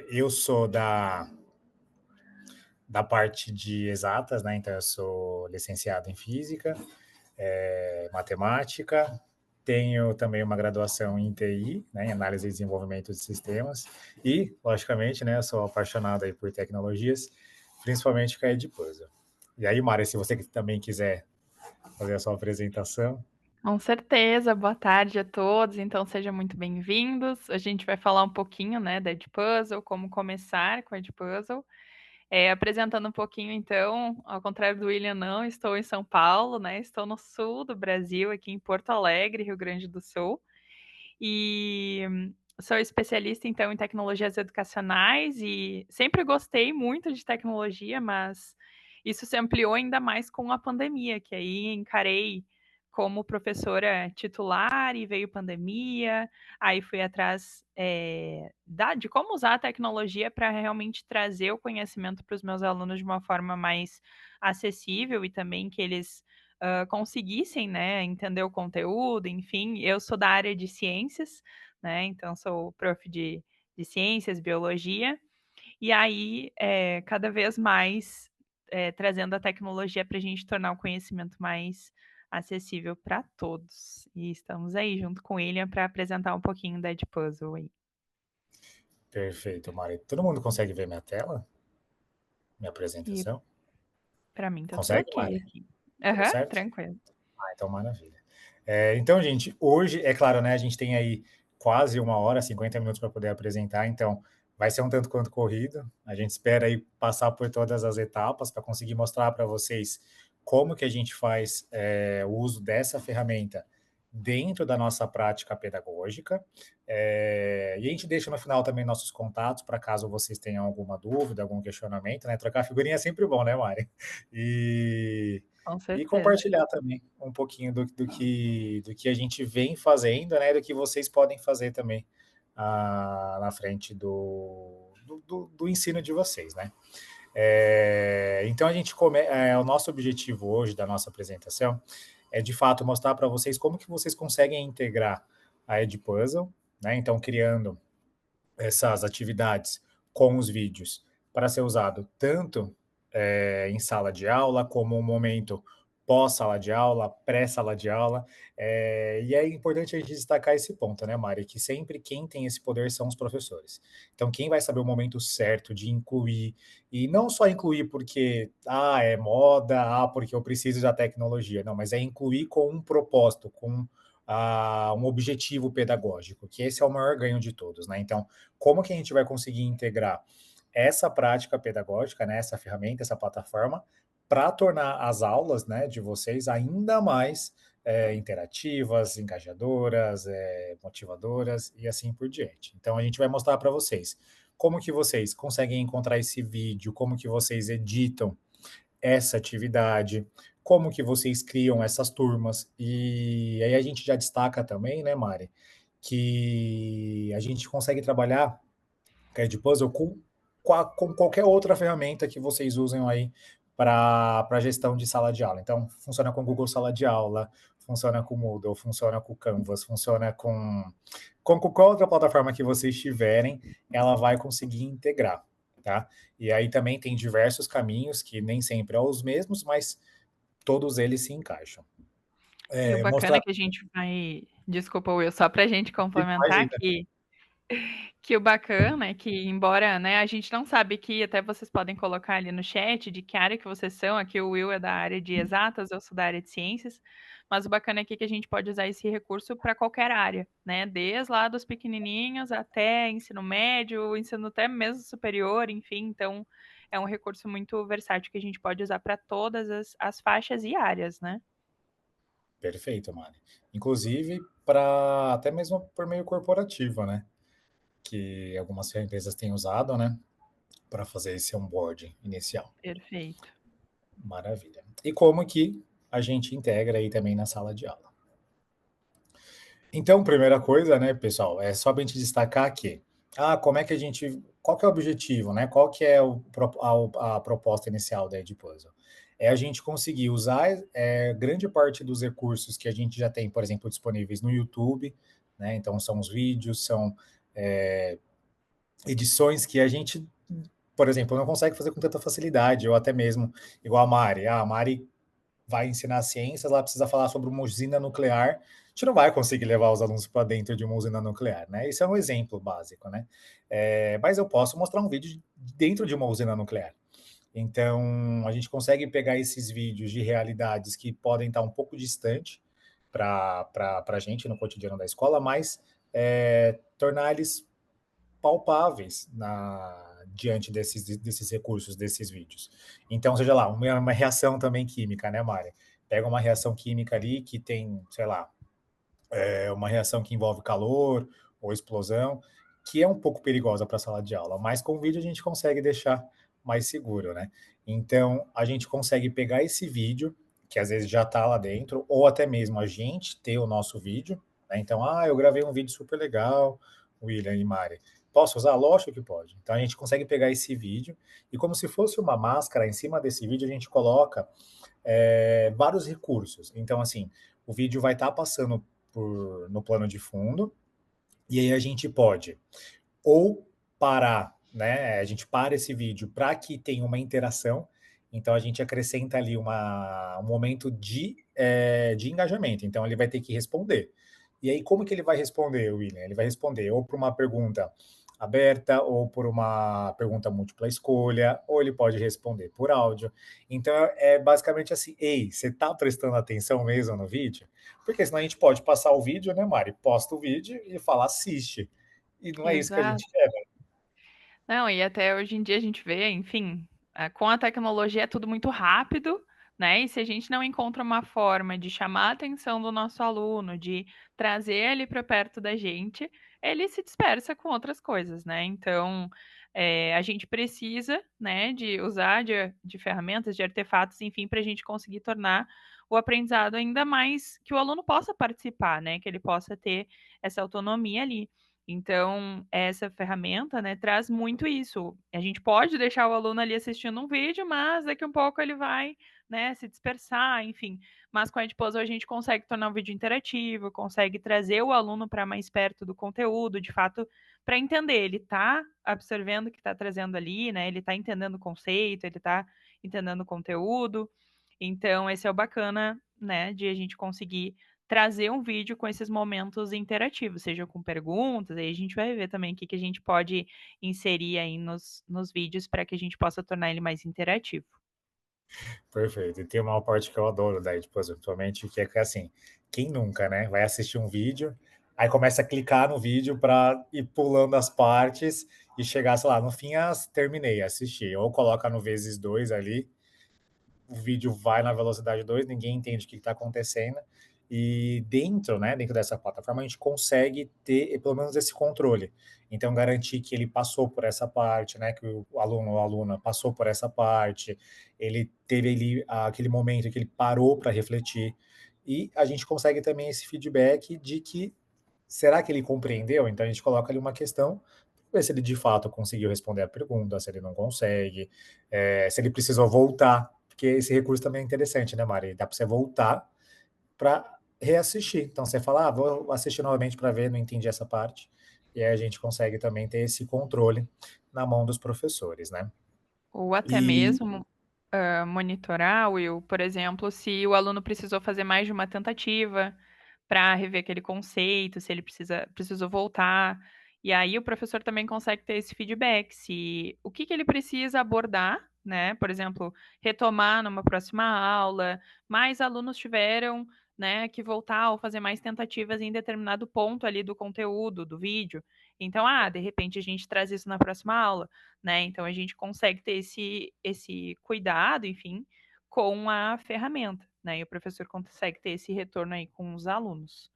Eu sou da parte de exatas, né? Então, eu sou licenciado em física, matemática, tenho também uma graduação em TI, né, em análise e desenvolvimento de sistemas, e, logicamente, né, eu sou apaixonado aí por tecnologias, principalmente com a Edpuzzle. E aí, Mari, se você também quiser fazer a sua apresentação. Com certeza, boa tarde a todos, então sejam muito bem-vindos. A gente vai falar um pouquinho, né, da Edpuzzle, como começar com a Edpuzzle. Apresentando um pouquinho, então, ao contrário do William, não estou em São Paulo, né, estou no sul do Brasil, aqui em Porto Alegre, Rio Grande do Sul, e sou especialista, então, em tecnologias educacionais e sempre gostei muito de tecnologia, mas isso se ampliou ainda mais com a pandemia, que aí encarei como professora titular e veio pandemia, aí fui atrás de como usar a tecnologia para realmente trazer o conhecimento para os meus alunos de uma forma mais acessível e também que eles conseguissem, né, entender o conteúdo, enfim. Eu sou da área de ciências, né, então sou prof de ciências, biologia, e aí cada vez mais trazendo a tecnologia para a gente tornar o conhecimento mais acessível para todos. E estamos aí junto com o William para apresentar um pouquinho da Edpuzzle aí. Perfeito, Mari. Todo mundo consegue ver minha tela? Minha E apresentação? para mim tá tudo Consegue, ok Mari? aqui. Tudo Aham, certo? tranquilo. Ah, então maravilha. Então, gente, hoje, é claro, né, a gente tem aí quase 1 hora, 50 minutos para poder apresentar, então vai ser um tanto quanto corrido. A gente espera aí passar por todas as etapas para conseguir mostrar para vocês como que a gente faz o uso dessa ferramenta dentro da nossa prática pedagógica. E a gente deixa no final também nossos contatos para caso vocês tenham alguma dúvida, algum questionamento, né? Trocar figurinha é sempre bom, né, Mari? E Com e certeza. compartilhar também um pouquinho do que a gente vem fazendo, né, do que vocês podem fazer também na frente do ensino de vocês, né. Então o nosso objetivo hoje da nossa apresentação é de fato mostrar para vocês como que vocês conseguem integrar a Edpuzzle, né, então criando essas atividades com os vídeos para ser usado tanto em sala de aula, como um momento pós-sala de aula, pré-sala de aula. E é importante a gente destacar esse ponto, né, Mari? Que sempre quem tem esse poder são os professores. Então, quem vai saber o momento certo de incluir, e não só incluir porque é moda, porque eu preciso da tecnologia, não, mas é incluir com um propósito, com um objetivo pedagógico, que esse é o maior ganho de todos, né? Então, como que a gente vai conseguir integrar essa prática pedagógica, né, essa ferramenta, essa plataforma, para tornar as aulas, né, de vocês ainda mais interativas, engajadoras, motivadoras e assim por diante. Então, a gente vai mostrar para vocês como que vocês conseguem encontrar esse vídeo, como que vocês editam essa atividade, como que vocês criam essas turmas. E aí a gente já destaca também, né, Mari, que a gente consegue trabalhar Edpuzzle com qualquer outra ferramenta que vocês usem aí para gestão de sala de aula. Então, funciona com Google Sala de Aula, funciona com Moodle, funciona com Canvas, funciona com qualquer outra plataforma que vocês tiverem, ela vai conseguir integrar, tá? E aí também tem diversos caminhos que nem sempre são os mesmos, mas todos eles se encaixam. E o bacana é Mostrar. que a gente vai desculpa, Will, só para a gente complementar Imagina. que o bacana é que embora, né, a gente não sabe que até vocês podem colocar ali no chat de que área que vocês são, aqui o Will é da área de exatas, eu sou da área de ciências, mas o bacana aqui é que a gente pode usar esse recurso para qualquer área, né, desde lá dos pequenininhos até ensino médio, ensino até mesmo superior, enfim, então é um recurso muito versátil que a gente pode usar para todas as faixas e áreas, né. Perfeito, Mari. Inclusive, para até mesmo por meio corporativo, né? Que algumas empresas têm usado, né? Para fazer esse onboarding inicial. Perfeito. Maravilha. E como que a gente integra aí também na sala de aula. Então, primeira coisa, né, pessoal, é só para a gente destacar que, como é que a gente, qual que é o objetivo, né? Qual que é a proposta inicial da Edpuzzle? É a gente conseguir usar grande parte dos recursos que a gente já tem, por exemplo, disponíveis no YouTube, né? Então, são os vídeos, são edições que a gente, por exemplo, não consegue fazer com tanta facilidade, ou até mesmo igual a Mari. A Mari vai ensinar ciências, ela precisa falar sobre uma usina nuclear. A gente não vai conseguir levar os alunos para dentro de uma usina nuclear, né? Isso é um exemplo básico, né? Mas eu posso mostrar um vídeo dentro de uma usina nuclear. Então, a gente consegue pegar esses vídeos de realidades que podem estar um pouco distante para a gente no cotidiano da escola, mas tornar eles palpáveis diante desses recursos, desses vídeos. Então, seja lá, uma reação também química, né, Mari? Pega uma reação química ali que tem, sei lá, uma reação que envolve calor ou explosão, que é um pouco perigosa para a sala de aula, mas com o vídeo a gente consegue deixar mais seguro, né? Então, a gente consegue pegar esse vídeo, que às vezes já está lá dentro, ou até mesmo a gente ter o nosso vídeo, né? Então, eu gravei um vídeo super legal, William e Mari. Posso usar? Lógico que pode. Então, a gente consegue pegar esse vídeo e, como se fosse uma máscara, em cima desse vídeo a gente coloca vários recursos. Então, assim, o vídeo vai estar passando no plano de fundo, e aí a gente pode ou parar, né? A gente para esse vídeo para que tenha uma interação, então a gente acrescenta ali um momento de engajamento, então ele vai ter que responder. E aí, como que ele vai responder, William? Ele vai responder ou por uma pergunta aberta, ou por uma pergunta múltipla escolha, ou ele pode responder por áudio. Então, é basicamente assim: ei, você está prestando atenção mesmo no vídeo? Porque senão a gente pode passar o vídeo, né, Mari? Posta o vídeo e fala, assiste. E não é isso que a Exato. gente quer, né? Não, e até hoje em dia a gente vê, enfim, com a tecnologia é tudo muito rápido, né? E se a gente não encontra uma forma de chamar a atenção do nosso aluno, de trazer ele para perto da gente, ele se dispersa com outras coisas, né? Então, a gente precisa, né, de usar de ferramentas, de artefatos, enfim, para a gente conseguir tornar o aprendizado ainda mais que o aluno possa participar, né? Que ele possa ter essa autonomia ali. Então, essa ferramenta, né, traz muito isso. A gente pode deixar o aluno ali assistindo um vídeo, mas daqui a um pouco ele vai, né, se dispersar, enfim. Mas com a Edpuzzle a gente consegue tornar o vídeo interativo, consegue trazer o aluno para mais perto do conteúdo, de fato, para entender. Ele está absorvendo o que está trazendo ali, né? Ele está entendendo o conceito, ele está entendendo o conteúdo. Então, esse é o bacana, né, de a gente conseguir trazer um vídeo com esses momentos interativos, seja com perguntas, aí a gente vai ver também o que a gente pode inserir aí nos vídeos para que a gente possa tornar ele mais interativo. Perfeito. E tem uma parte que eu adoro da Edpuzzle atualmente, que é assim, quem nunca, né, vai assistir um vídeo, aí começa a clicar no vídeo para ir pulando as partes e chegar, sei lá, no fim, terminei, assisti. Ou coloca no vezes dois ali, o vídeo vai na velocidade 2, ninguém entende o que está acontecendo. E dentro, né, dentro dessa plataforma, a gente consegue ter pelo menos esse controle. Então, garantir que ele passou por essa parte, né, que o aluno ou a aluna passou por essa parte, ele teve ali aquele momento que ele parou para refletir. E a gente consegue também esse feedback de que será que ele compreendeu? Então, a gente coloca ali uma questão, ver se ele de fato conseguiu responder a pergunta, se ele não consegue, se ele precisou voltar, porque esse recurso também é interessante, né, Mari? Dá para você voltar para reassistir. Então você fala, vou assistir novamente para ver, não entendi essa parte. E aí a gente consegue também ter esse controle na mão dos professores, né? Ou até E mesmo monitorar, Will, por exemplo, se o aluno precisou fazer mais de uma tentativa para rever aquele conceito, se ele precisou voltar. E aí o professor também consegue ter esse feedback, se o que ele precisa abordar, né? Por exemplo, retomar numa próxima aula, mais alunos tiveram, né, que voltar ou fazer mais tentativas em determinado ponto ali do conteúdo, do vídeo. Então, de repente a gente traz isso na próxima aula, né? Então a gente consegue ter esse cuidado, enfim, com a ferramenta, né? E o professor consegue ter esse retorno aí com os alunos.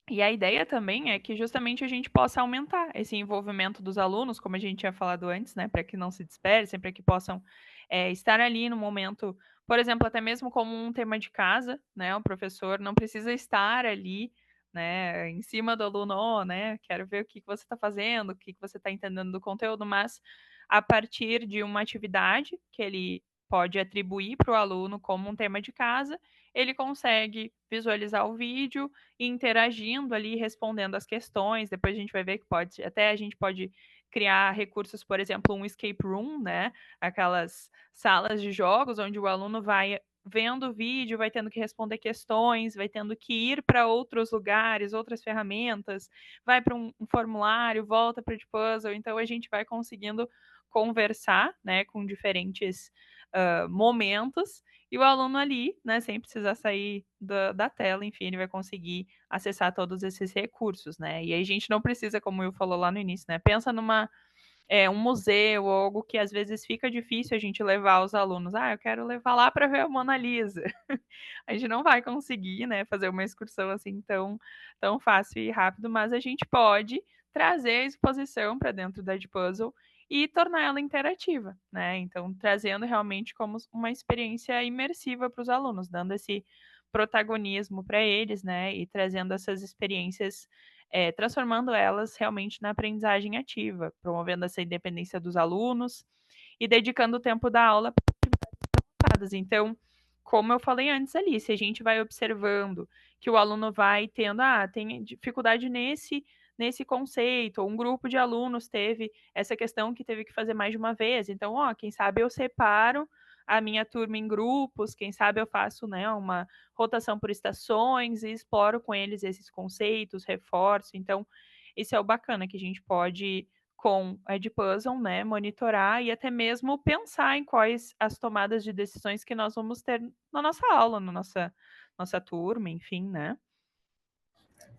E a ideia também é que justamente a gente possa aumentar esse envolvimento dos alunos, como a gente tinha falado antes, né? Para que não se dispersem, para que possam estar ali no momento, por exemplo, até mesmo como um tema de casa, né? O professor não precisa estar ali, né, em cima do aluno, né? Quero ver o que você está fazendo, o que você está entendendo do conteúdo, mas a partir de uma atividade que ele pode atribuir para o aluno como um tema de casa, ele consegue visualizar o vídeo e interagindo ali, respondendo as questões. Depois a gente vai ver que a gente pode criar recursos, por exemplo, um escape room, né? Aquelas salas de jogos onde o aluno vai vendo o vídeo, vai tendo que responder questões, vai tendo que ir para outros lugares, outras ferramentas, vai para um formulário, volta para o Edpuzzle. Então a gente vai conseguindo conversar, né, com diferentes momentos, e o aluno ali, né, sem precisar sair da tela, enfim, ele vai conseguir acessar todos esses recursos, né? E aí a gente não precisa, como o Will falou lá no início, né? Pensa um museu ou algo que às vezes fica difícil a gente levar os alunos. Ah, eu quero levar lá para ver a Mona Lisa. A gente não vai conseguir, né, fazer uma excursão assim tão fácil e rápido, mas a gente pode trazer a exposição para dentro da Edpuzzle e tornar ela interativa, né? Então, trazendo realmente como uma experiência imersiva para os alunos, dando esse protagonismo para eles, né? E trazendo essas experiências, transformando elas realmente na aprendizagem ativa, promovendo essa independência dos alunos e dedicando o tempo da aula para atividades. Então, como eu falei antes ali, se a gente vai observando que o aluno vai tendo, tem dificuldade nesse conceito, ou um grupo de alunos teve essa questão que teve que fazer mais de uma vez, então, quem sabe eu separo a minha turma em grupos, quem sabe eu faço, né, uma rotação por estações e exploro com eles esses conceitos, reforço. Então, isso é o bacana que a gente pode com a Edpuzzle, né, monitorar e até mesmo pensar em quais as tomadas de decisões que nós vamos ter na nossa aula, na nossa turma, enfim, né?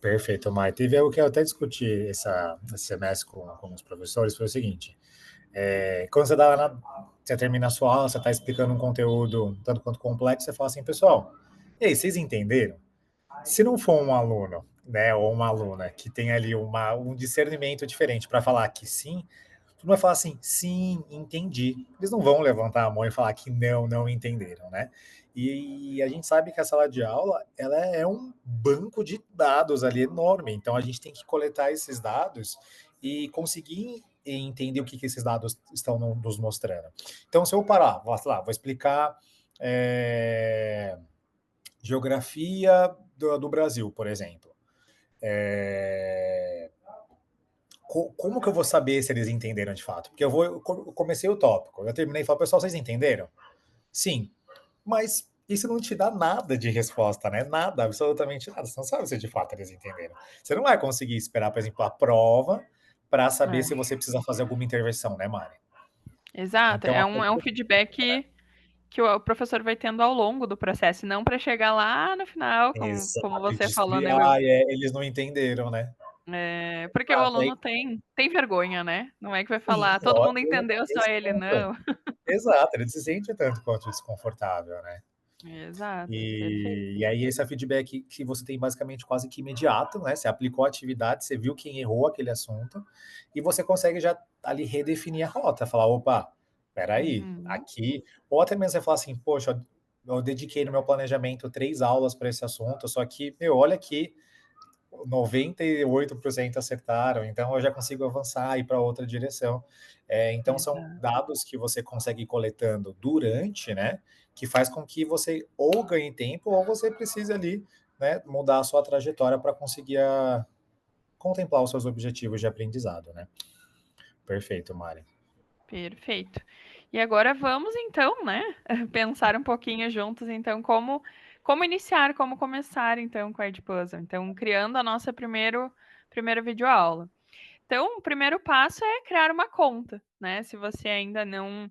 Perfeito, Mai. Teve algo que eu até discuti esse semestre com os professores, foi o seguinte, quando você termina a sua aula, você está explicando um conteúdo tanto quanto complexo, você fala assim, pessoal, e aí, vocês entenderam? Se não for um aluno, né, ou uma aluna que tem ali um discernimento diferente para falar que sim, tu não vai falar assim, sim, entendi. Eles não vão levantar a mão e falar que não entenderam, né? E a gente sabe que a sala de aula, ela é um banco de dados ali enorme. Então a gente tem que coletar esses dados e conseguir entender o que esses dados estão nos mostrando. Então se eu parar, vou explicar geografia do Brasil, por exemplo. Como que eu vou saber se eles entenderam de fato? Porque eu comecei o tópico, eu terminei e falei, pessoal, vocês entenderam? Sim, mas isso não te dá nada de resposta, né? Nada, absolutamente nada. Você não sabe se de fato eles entenderam. Você não vai conseguir esperar, por exemplo, a prova para saber se É, você precisa fazer alguma intervenção, né, Mari? exato, Então, é um feedback que o professor vai tendo ao longo do processo, não para chegar lá no final, como exato, e você falou, descobrir, né, Will? eles não entenderam, né? Porque o Exato, aí, aluno tem vergonha, né? Não é que vai sim, falar, todo ó, mundo entendeu, só ele não. exato, ele se sente tanto quanto desconfortável, né? Exato, perfeito. E aí esse é feedback que você tem basicamente quase que imediato, né? Você aplicou a atividade, você viu quem errou aquele assunto e você consegue já ali redefinir a rota, falar, opa, peraí, Uhum, aqui, ou até mesmo você falar assim, poxa, eu dediquei no meu planejamento 3 aulas para esse assunto, só que, meu, olha aqui, 98% acertaram, então eu já consigo avançar e ir para outra direção. Então são exato. dados que você consegue ir coletando durante, né? Que faz com que você ou ganhe tempo ou você precise ali, né, mudar a sua trajetória para conseguir contemplar os seus objetivos de aprendizado, né? Perfeito, Mari. Perfeito. E agora vamos então, né, pensar um pouquinho juntos, então, como iniciar, como começar, então, com a Edpuzzle. Então, criando a nossa primeira videoaula. Então, o primeiro passo é criar uma conta, né? Se você ainda não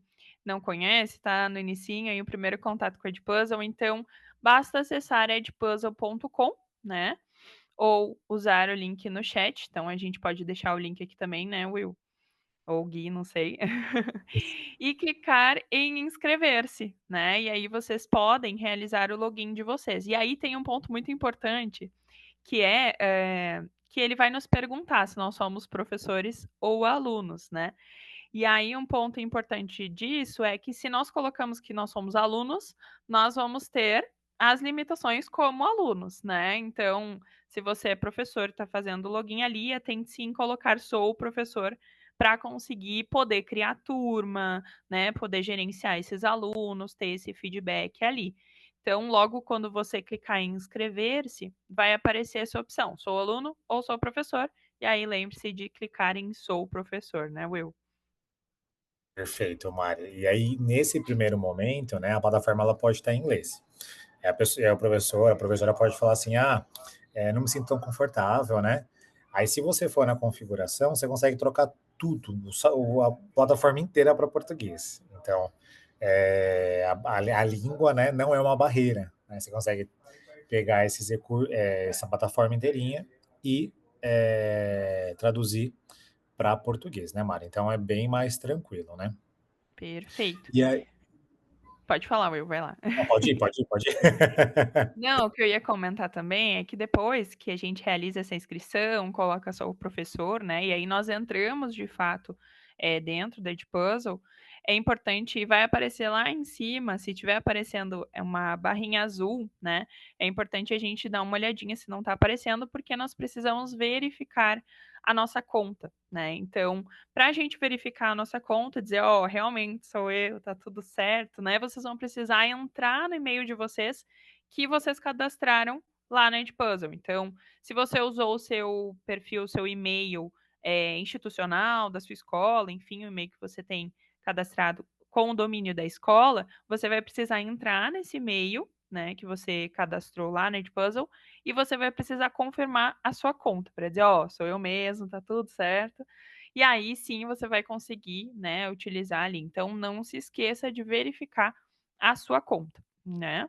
conhece, tá no inicinho aí o primeiro contato com a Edpuzzle, então basta acessar edpuzzle.com, né? Ou usar o link no chat. Então, a gente pode deixar o link aqui também, né, Will? Ou Gui, não sei. E clicar em inscrever-se, né? E aí vocês podem realizar o login de vocês. E aí tem um ponto muito importante, que que ele vai nos perguntar se nós somos professores ou alunos, né? E aí um ponto importante disso é que se nós colocamos que nós somos alunos, nós vamos ter as limitações como alunos, né? Então, se você é professor e está fazendo login ali, tente sim colocar sou professor para conseguir poder criar turma, né? Poder gerenciar esses alunos, ter esse feedback ali. Então, logo quando você clicar em inscrever-se, vai aparecer essa opção: sou aluno ou sou professor. E aí lembre-se de clicar em sou professor, né, Will? Perfeito, Mari. E aí, nesse primeiro momento, né, a plataforma ela pode estar em inglês. É o professor, a professora pode falar assim, não me sinto tão confortável, né? Aí, se você for na configuração, você consegue trocar tudo, a plataforma inteira para português. Então, a língua, né, não é uma barreira, né? Você consegue pegar essa plataforma inteirinha e traduzir para português, né, Mari? Então, é bem mais tranquilo, né? Perfeito. E aí, Pode falar, Will, vai lá. não, pode ir, pode ir, pode ir. Não, o que eu ia comentar também é que depois que a gente realiza essa inscrição, coloca só o professor, né, e aí nós entramos de fato, dentro da Edpuzzle, é importante, e vai aparecer lá em cima, se tiver aparecendo uma barrinha azul, né, é importante a gente dar uma olhadinha se não está aparecendo, porque nós precisamos verificar a nossa conta, né. Então, para a gente verificar a nossa conta, dizer: "Ó, realmente sou eu, tá tudo certo", né, vocês vão precisar entrar no e-mail de vocês que vocês cadastraram lá na Edpuzzle. Então, se você usou o seu perfil, o seu e-mail, institucional da sua escola, enfim, o e-mail que você tem cadastrado com o domínio da escola, você vai precisar entrar nesse e-mail, né, que você cadastrou lá na Edpuzzle, e você vai precisar confirmar a sua conta para dizer: "Ó, sou eu mesmo, tá tudo certo". E aí sim você vai conseguir, né, utilizar ali. Então não se esqueça de verificar a sua conta, né.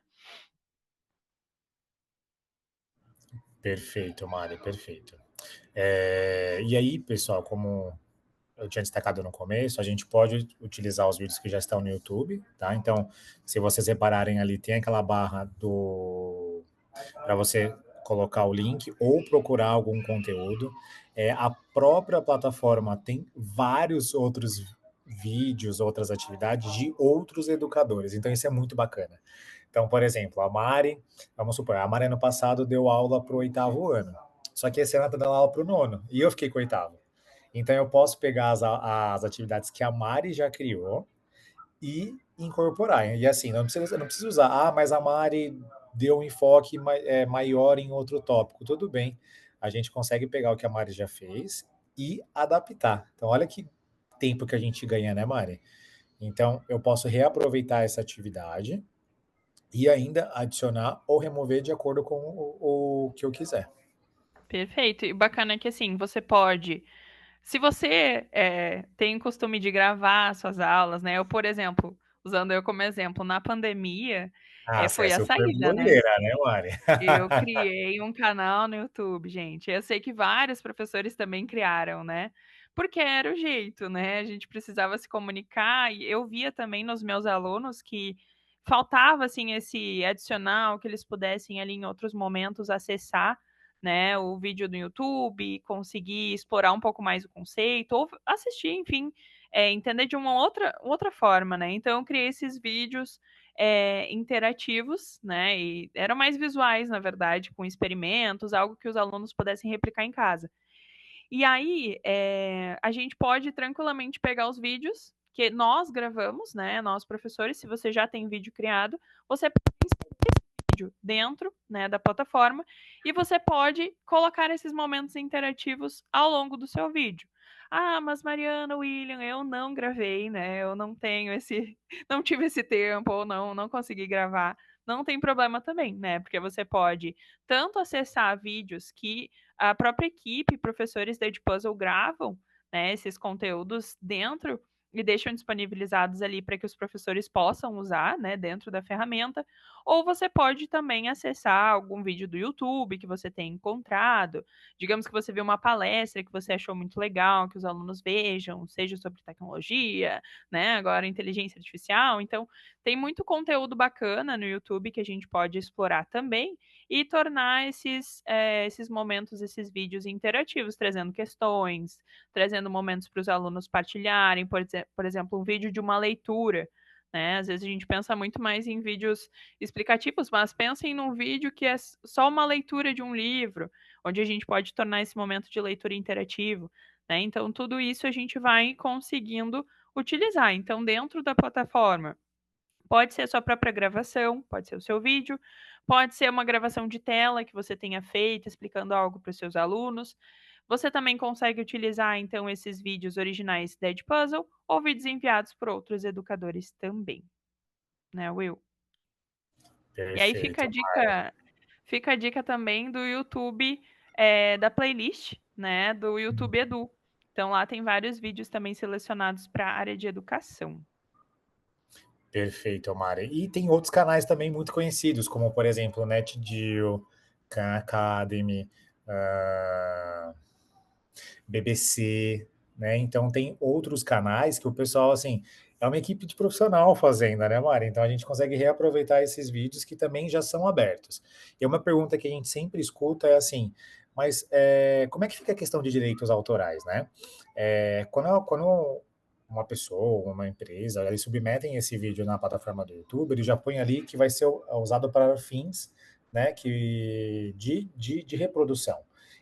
Perfeito, Mari, perfeito. E aí, pessoal, como eu tinha destacado no começo, a gente pode utilizar os vídeos que já estão no YouTube, tá? Então, se vocês repararem ali, tem aquela barra do para você colocar o link ou procurar algum conteúdo. A própria plataforma tem vários outros vídeos, outras atividades de outros educadores. Então, isso é muito bacana. Então, por exemplo, a Mari, vamos supor, a Mari ano passado deu aula para o oitavo ano. Só que esse ano está dando aula para o nono. E eu fiquei com o oitavo. Então, eu posso pegar as atividades que a Mari já criou e incorporar. E assim, não precisa usar, mas a Mari deu um enfoque maior em outro tópico. Tudo bem, a gente consegue pegar o que a Mari já fez e adaptar. Então, olha que tempo que a gente ganha, né, Mari? Então, eu posso reaproveitar essa atividade e ainda adicionar ou remover de acordo com o que eu quiser. Perfeito. E bacana é que, assim, você pode se você, tem o costume de gravar suas aulas, né, eu, por exemplo, usando eu como exemplo, na pandemia, Você é foi a super saída, né. blogueira, né, Mari? Eu criei um canal no YouTube, gente. Eu sei que vários professores também criaram, né, porque era o jeito, né, a gente precisava se comunicar e eu via também nos meus alunos que faltava, assim, esse adicional, que eles pudessem ali em outros momentos acessar, né, o vídeo do YouTube, conseguir explorar um pouco mais o conceito ou assistir, enfim, entender de uma outra forma, né. Então eu criei esses vídeos interativos, né, e eram mais visuais, na verdade, com experimentos, algo que os alunos pudessem replicar em casa. E aí, a gente pode tranquilamente pegar os vídeos que nós gravamos, né, nós professores, se você já tem vídeo criado, você vídeo dentro, né, da plataforma, e você pode colocar esses momentos interativos ao longo do seu vídeo. "Ah, mas Mariana, William, eu não gravei, né, eu não tenho esse não tive esse tempo ou não consegui gravar". Não tem problema também, né, porque você pode tanto acessar vídeos que a própria equipe, professores da Edpuzzle gravam, né, esses conteúdos dentro e deixam disponibilizados ali para que os professores possam usar, né, dentro da ferramenta, ou você pode também acessar algum vídeo do YouTube que você tenha encontrado. Digamos que você viu uma palestra que você achou muito legal que os alunos vejam, seja sobre tecnologia, né, agora inteligência artificial. Então, tem muito conteúdo bacana no YouTube que a gente pode explorar também e tornar esses momentos, esses vídeos interativos, trazendo questões, trazendo momentos para os alunos partilharem, por exemplo, um vídeo de uma leitura, né. Às vezes a gente pensa muito mais em vídeos explicativos, mas pensem num vídeo que é só uma leitura de um livro, onde a gente pode tornar esse momento de leitura interativo, né. Então tudo isso a gente vai conseguindo utilizar. Então dentro da plataforma Pode ser a sua própria gravação, pode ser o seu vídeo, pode ser uma gravação de tela que você tenha feito explicando algo para os seus alunos. Você também consegue utilizar, então, esses vídeos originais da Edpuzzle ou vídeos enviados por outros educadores também, né, Will? E aí Perfeito, Mari. fica a dica também do YouTube, da playlist, né, do YouTube Edu. Então lá tem vários vídeos também selecionados para a área de educação. Perfeito, Mari. E tem outros canais também muito conhecidos, como por exemplo o NetGeo, Khan Academy, BBC, né? Então tem outros canais que o pessoal, assim, é uma equipe de profissional fazendo, né, Mari? Então a gente consegue reaproveitar esses vídeos que também já são abertos. E uma pergunta que a gente sempre escuta é assim, mas como é que fica a questão de direitos autorais, né? Quando uma pessoa, uma empresa, eles submetem esse vídeo na plataforma do YouTube, ele já põe ali que vai ser usado para fins, né, de reprodução.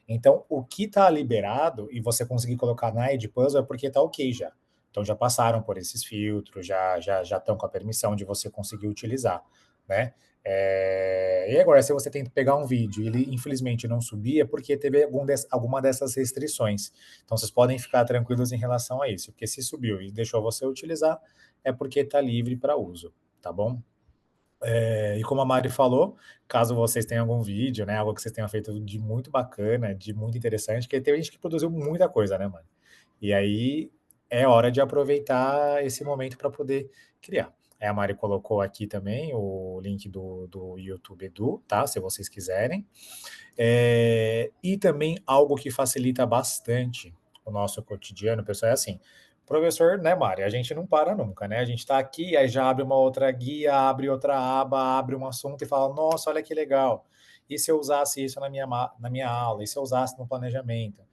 Então, o que está liberado e você conseguir colocar na Edpuzzle é porque está ok já. Então, já passaram por esses filtros, já estão com a permissão de você conseguir utilizar, né? E agora, se você tenta pegar um vídeo e ele infelizmente não subir, é porque teve alguma dessas restrições. Então, vocês podem ficar tranquilos em relação a isso, porque se subiu e deixou você utilizar, é porque está livre para uso, tá bom? E como a Mari falou, caso vocês tenham algum vídeo, né, algo que vocês tenham feito de muito bacana, de muito interessante, porque tem gente que produziu muita coisa, né, mano? E aí é hora de aproveitar esse momento para poder criar. A Mari colocou aqui também o link do YouTube Edu, tá? Se vocês quiserem. E também algo que facilita bastante o nosso cotidiano, pessoal, é assim. Professor, né, Mari? A gente não para nunca, né? A gente está aqui, aí já abre uma outra guia, abre outra aba, abre um assunto e fala: nossa, olha que legal. E se eu usasse isso na minha aula? E se eu usasse no planejamento?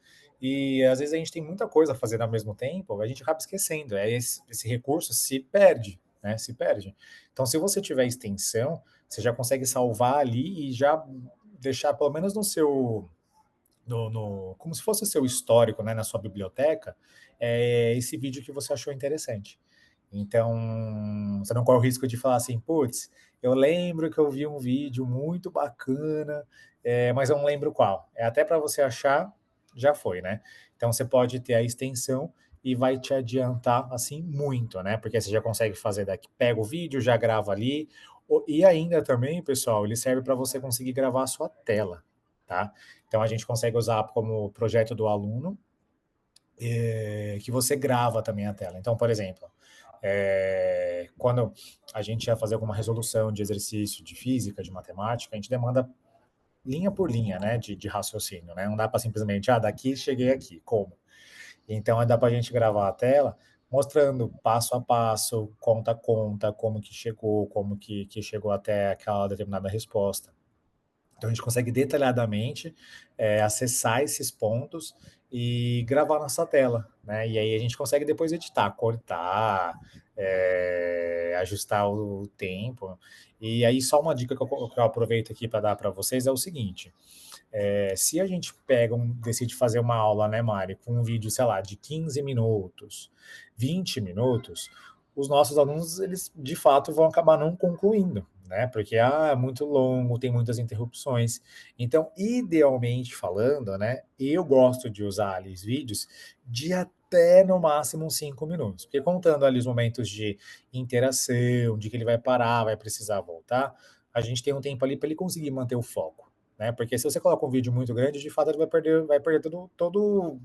E às vezes a gente tem muita coisa a fazer ao mesmo tempo, a gente acaba esquecendo. Esse recurso se perde, né? Se perde. Então, se você tiver extensão, você já consegue salvar ali e já deixar pelo menos no seu como se fosse o seu histórico, né, na sua biblioteca, esse vídeo que você achou interessante. Então, você não corre o risco de falar assim, putz, eu lembro que eu vi um vídeo muito bacana, mas eu não lembro qual. Até para você achar, já foi, né? Então, você pode ter a extensão e vai te adiantar, assim, muito, né? Porque você já consegue fazer daqui, pega o vídeo, já grava ali, e ainda também, pessoal, ele serve para você conseguir gravar a sua tela, tá? Então a gente consegue usar como projeto do aluno, que você grava também a tela. Então, por exemplo, quando a gente ia fazer alguma resolução de exercício de física, de matemática, a gente demanda linha por linha, né, de raciocínio, né? Não dá para simplesmente, daqui cheguei aqui, como? Então, dá para a gente gravar a tela mostrando passo a passo, conta a conta, como que chegou, como que chegou até aquela determinada resposta. Então a gente consegue detalhadamente acessar esses pontos e gravar nossa tela, né? E aí a gente consegue depois editar, cortar, ajustar o tempo. E aí só uma dica que eu aproveito aqui para dar para vocês é o seguinte: se a gente decide fazer uma aula, né, Mari, com um vídeo, sei lá, de 15 minutos, 20 minutos, os nossos alunos, eles de fato vão acabar não concluindo, né? Porque é muito longo, tem muitas interrupções. Então, idealmente falando, né, eu gosto de usar ali os vídeos de até no máximo 5 minutos, porque contando ali os momentos de interação, de que ele vai parar, vai precisar voltar, a gente tem um tempo ali para ele conseguir manter o foco, né? Porque se você coloca um vídeo muito grande, de fato ele vai perder todo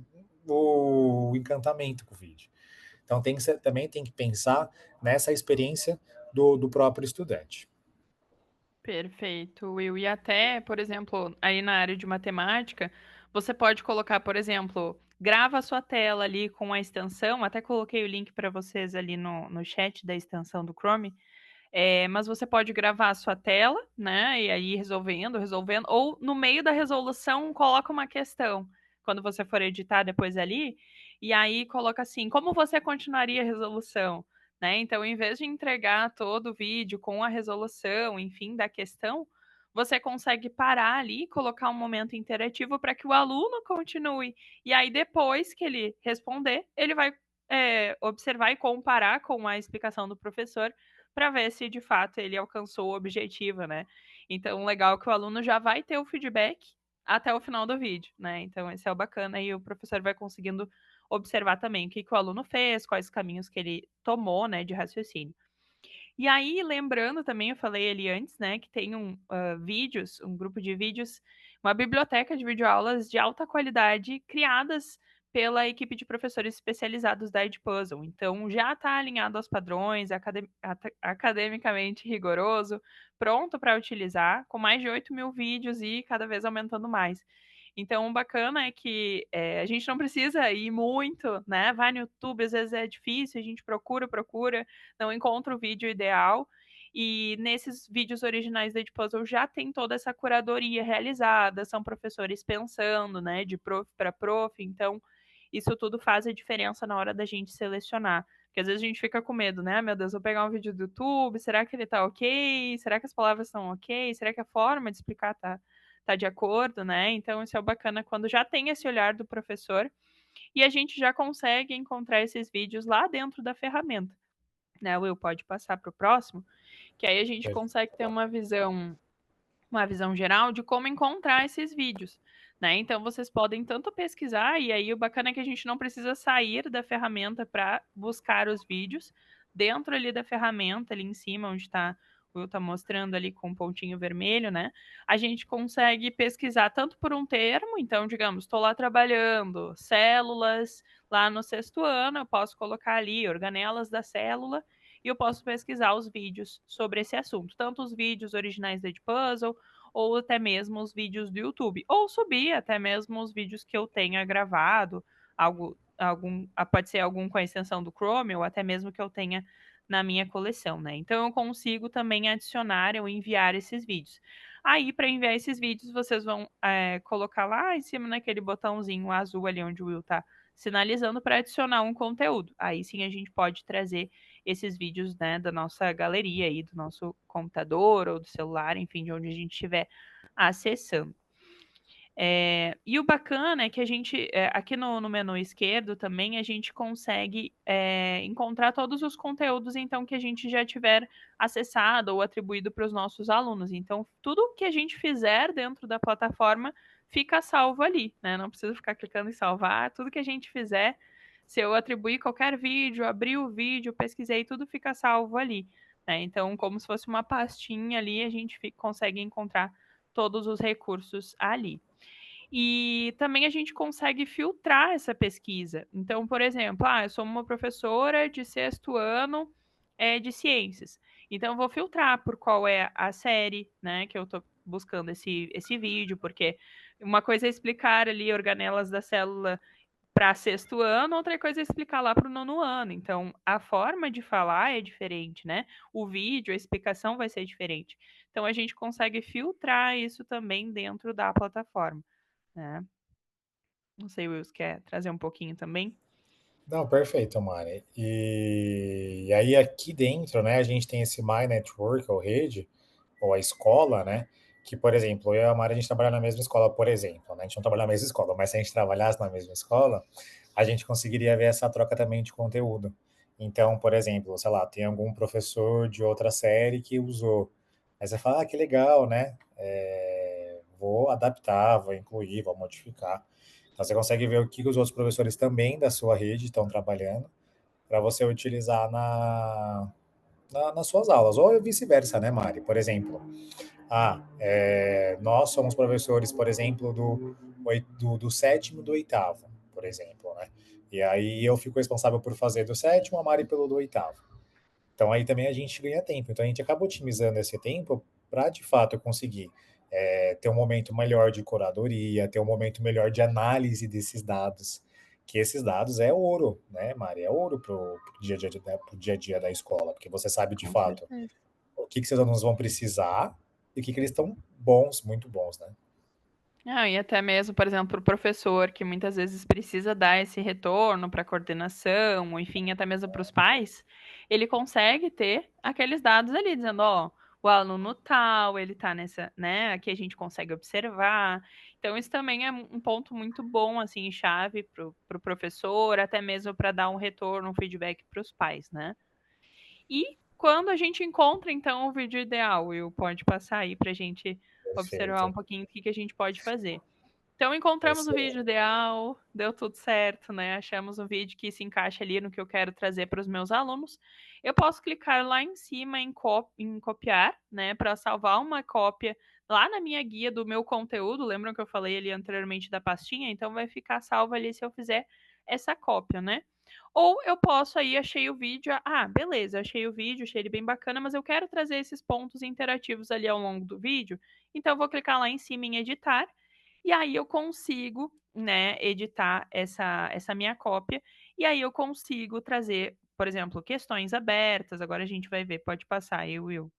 o encantamento com o vídeo. Então também tem que pensar nessa experiência do próprio estudante. Perfeito, Will. E até, por exemplo, aí na área de matemática, você pode colocar, por exemplo, grava a sua tela ali com a extensão. Até coloquei o link para vocês ali no chat da extensão do Chrome. Mas você pode gravar a sua tela, né? E aí resolvendo, ou no meio da resolução coloca uma questão, quando você for editar depois ali, e aí coloca assim, como você continuaria a resolução, né? Então, em vez de entregar todo o vídeo com a resolução, enfim, da questão, você consegue parar ali, colocar um momento interativo para que o aluno continue. E aí, depois que ele responder, ele vai observar e comparar com a explicação do professor para ver se de fato ele alcançou o objetivo, né? Então, legal que o aluno já vai ter o feedback até o final do vídeo, né? Então, esse é o bacana e o professor vai conseguindo observar também o que, que o aluno fez, quais caminhos que ele tomou, né, de raciocínio. E aí, lembrando também, eu falei ali antes, né, que tem vídeos, um grupo de vídeos, uma biblioteca de videoaulas de alta qualidade criadas pela equipe de professores especializados da Edpuzzle. Então, já está alinhado aos padrões, academicamente rigoroso, pronto para utilizar, com mais de 8 mil vídeos e cada vez aumentando mais. Então, o bacana é que a gente não precisa ir muito, né? Vai no YouTube, às vezes é difícil, a gente procura, não encontra o vídeo ideal. E nesses vídeos originais da Edpuzzle já tem toda essa curadoria realizada, são professores pensando, né, de prof para prof, então isso tudo faz a diferença na hora da gente selecionar. Porque às vezes a gente fica com medo, né? Meu Deus, vou pegar um vídeo do YouTube, será que ele tá ok? Será que as palavras estão ok? Será que a forma de explicar tá de acordo, né? Então isso é bacana quando já tem esse olhar do professor e a gente já consegue encontrar esses vídeos lá dentro da ferramenta, né? O Will pode passar para o próximo, que aí a gente consegue ter uma visão geral de como encontrar esses vídeos, né? Então vocês podem tanto pesquisar, e aí o bacana é que a gente não precisa sair da ferramenta para buscar os vídeos. Dentro ali da ferramenta, ali em cima, onde está o Will está mostrando ali com um pontinho vermelho, né? A gente consegue pesquisar tanto por um termo, então, digamos, estou lá trabalhando, células, lá no sexto ano, eu posso colocar ali organelas da célula, e eu posso pesquisar os vídeos sobre esse assunto, tanto os vídeos originais da Edpuzzle, ou até mesmo os vídeos do YouTube, ou subir até mesmo os vídeos que eu tenha gravado, pode ser algum com a extensão do Chrome, ou até mesmo que eu tenha na minha coleção, né? Então eu consigo também adicionar ou enviar esses vídeos. Aí, para enviar esses vídeos, vocês vão colocar lá em cima naquele botãozinho azul ali onde o Will está sinalizando para adicionar um conteúdo. Aí sim a gente pode trazer esses vídeos, né, da nossa galeria aí, do nosso computador ou do celular, enfim, de onde a gente estiver acessando. E o bacana é que a gente, aqui no menu esquerdo também, a gente consegue encontrar todos os conteúdos, então, que a gente já tiver acessado ou atribuído para os nossos alunos. Então, tudo que a gente fizer dentro da plataforma fica salvo ali, né? Não precisa ficar clicando em salvar. Tudo que a gente fizer, se eu atribuir qualquer vídeo, abrir o vídeo, pesquisei, tudo fica salvo ali, né? Então, como se fosse uma pastinha ali, a gente consegue encontrar todos os recursos ali. E também a gente consegue filtrar essa pesquisa. Então, por exemplo, eu sou uma professora de sexto ano de ciências. Então, eu vou filtrar por qual é a série, né, que eu estou buscando esse vídeo, porque uma coisa é explicar ali organelas da célula para sexto ano, outra coisa é explicar lá para o nono ano. Então, a forma de falar é diferente, né? O vídeo, a explicação vai ser diferente. Então, a gente consegue filtrar isso também dentro da plataforma, né? Não sei, Wills, quer trazer um pouquinho também? Não, perfeito, Mari. E aí aqui dentro, né, a gente tem esse My Network, ou rede, ou a escola, né? Que, por exemplo, eu e a Mari, a gente trabalha na mesma escola, por exemplo, né? A gente não trabalha na mesma escola, mas se a gente trabalhasse na mesma escola, a gente conseguiria ver essa troca também de conteúdo. Então, por exemplo, sei lá, tem algum professor de outra série que usou. Aí você fala, que legal, né? Vou adaptar, vou incluir, vou modificar. Então, você consegue ver o que os outros professores também da sua rede estão trabalhando para você utilizar nas suas aulas, ou vice-versa, né, Mari? Por exemplo, nós somos professores, por exemplo, do sétimo e do oitavo, por exemplo, né? E aí eu fico responsável por fazer do sétimo, a Mari pelo do oitavo. Então aí também a gente ganha tempo. Então a gente acaba otimizando esse tempo para de fato conseguir ter um momento melhor de curadoria, ter um momento melhor de análise desses dados, que esses dados é ouro, né, Mari? É ouro pro dia a dia da escola, porque você sabe de Com fato certeza. o que seus alunos vão precisar e o que eles estão bons, muito bons, né? E até mesmo, por exemplo, o professor que muitas vezes precisa dar esse retorno para a coordenação, ou enfim, até mesmo para os pais, ele consegue ter aqueles dados ali, dizendo, ó, o aluno tal, ele tá nessa, né? Aqui a gente consegue observar. Então, isso também é um ponto muito bom, assim, chave para o professor, até mesmo para dar um retorno, um feedback para os pais, né? E quando a gente encontra, então, o vídeo ideal, Will? Pode passar aí para a gente observar um Perfeito, pouquinho o que a gente pode fazer. Então, encontramos o vídeo excelente. ideal, deu tudo certo, né? Achamos um vídeo que se encaixa ali no que eu quero trazer para os meus alunos. Eu posso clicar lá em cima em copiar, né? Para salvar uma cópia lá na minha guia do meu conteúdo. Lembram que eu falei ali anteriormente da pastinha? Então, vai ficar salvo ali se eu fizer essa cópia, né? Ou eu posso aí, achei o vídeo, beleza, achei o vídeo, achei ele bem bacana, mas eu quero trazer esses pontos interativos ali ao longo do vídeo. Então, eu vou clicar lá em cima em editar e aí eu consigo, né, editar essa minha cópia, e aí eu consigo trazer, por exemplo, questões abertas, agora a gente vai ver, pode passar aí, Will.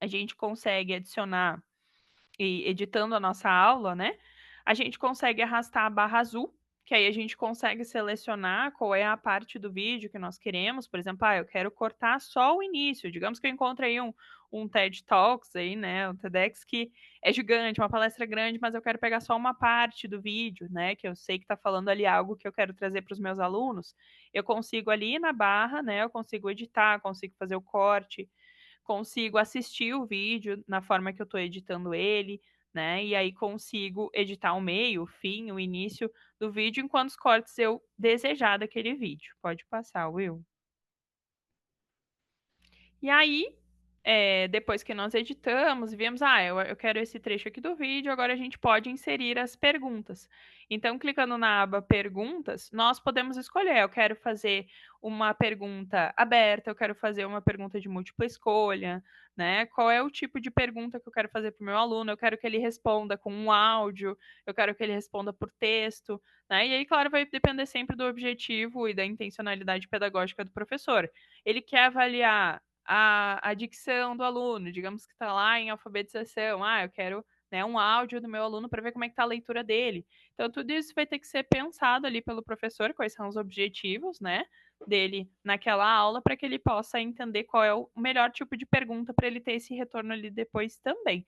A gente consegue adicionar e editando a nossa aula, né? A gente consegue arrastar a barra azul, que aí a gente consegue selecionar qual é a parte do vídeo que nós queremos. Por exemplo, eu quero cortar só o início. Digamos que eu encontrei um TED Talks aí, né? Um TEDx que é gigante, uma palestra grande, mas eu quero pegar só uma parte do vídeo, né? Que eu sei que está falando ali algo que eu quero trazer para os meus alunos. Eu consigo ali na barra, né? Eu consigo editar, consigo fazer o corte, consigo assistir o vídeo na forma que eu estou editando ele, né? E aí consigo editar o meio, o fim, o início do vídeo, em quantos cortes eu desejar daquele vídeo. Pode passar, Will. E aí, depois que nós editamos, vimos, eu quero esse trecho aqui do vídeo, agora a gente pode inserir as perguntas. Então, clicando na aba Perguntas, nós podemos escolher, eu quero fazer uma pergunta aberta, eu quero fazer uma pergunta de múltipla escolha, né? Qual é o tipo de pergunta que eu quero fazer para o meu aluno? Eu quero que ele responda com um áudio, eu quero que ele responda por texto, né? E aí, claro, vai depender sempre do objetivo e da intencionalidade pedagógica do professor. Ele quer avaliar a dicção do aluno, digamos que está lá em alfabetização, eu quero, né, um áudio do meu aluno para ver como é que está a leitura dele. Então, tudo isso vai ter que ser pensado ali pelo professor, quais são os objetivos, né, dele naquela aula, para que ele possa entender qual é o melhor tipo de pergunta para ele ter esse retorno ali depois também.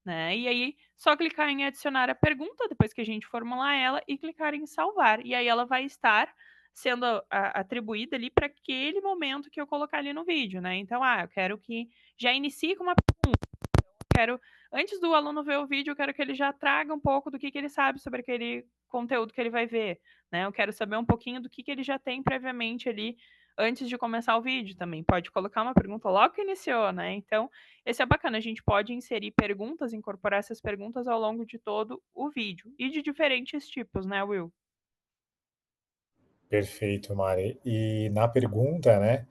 Né? E aí, só clicar em adicionar a pergunta, depois que a gente formular ela, e clicar em salvar. E aí ela vai estar sendo atribuída ali para aquele momento que eu colocar ali no vídeo, né? Então, eu quero que já inicie com uma pergunta. Quero, antes do aluno ver o vídeo, eu quero que ele já traga um pouco do que ele sabe sobre aquele conteúdo que ele vai ver, né? Eu quero saber um pouquinho do que ele já tem previamente ali antes de começar o vídeo também. Pode colocar uma pergunta logo que iniciou, né? Então, esse é bacana. A gente pode inserir perguntas, incorporar essas perguntas ao longo de todo o vídeo e de diferentes tipos, né, Will? Perfeito, Mari. E na pergunta, né,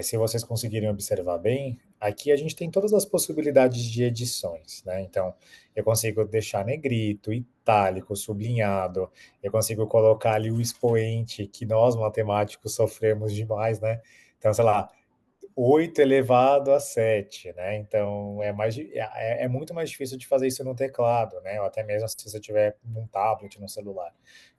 se vocês conseguirem observar bem, aqui a gente tem todas as possibilidades de edições, né? Então, eu consigo deixar negrito, itálico, sublinhado, eu consigo colocar ali o expoente que nós, matemáticos, sofremos demais, né? Então, sei lá, 8 elevado a 7, né? Então é muito mais difícil de fazer isso no teclado, né? Ou até mesmo se você tiver num tablet, num celular.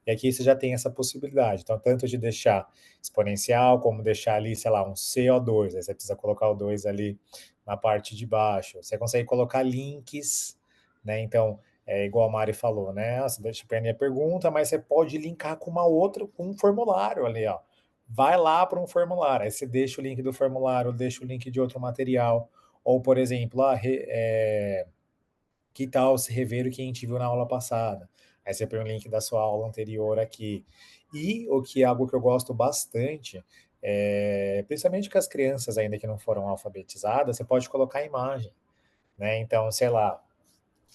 E aqui você já tem essa possibilidade. Então, tanto de deixar exponencial, como deixar ali, sei lá, um CO2. Aí você precisa colocar o 2 ali na parte de baixo. Você consegue colocar links, né? Então, é igual a Mari falou, né? Você deixa a minha pergunta, mas você pode linkar com uma outra, com um formulário ali, ó. Vai lá para um formulário, aí você deixa o link do formulário, deixa o link de outro material, ou, por exemplo, que tal se rever o que a gente viu na aula passada? Aí você põe o link da sua aula anterior aqui. E o que é algo que eu gosto bastante, principalmente com as crianças ainda que não foram alfabetizadas, você pode colocar imagem, né? Então, sei lá,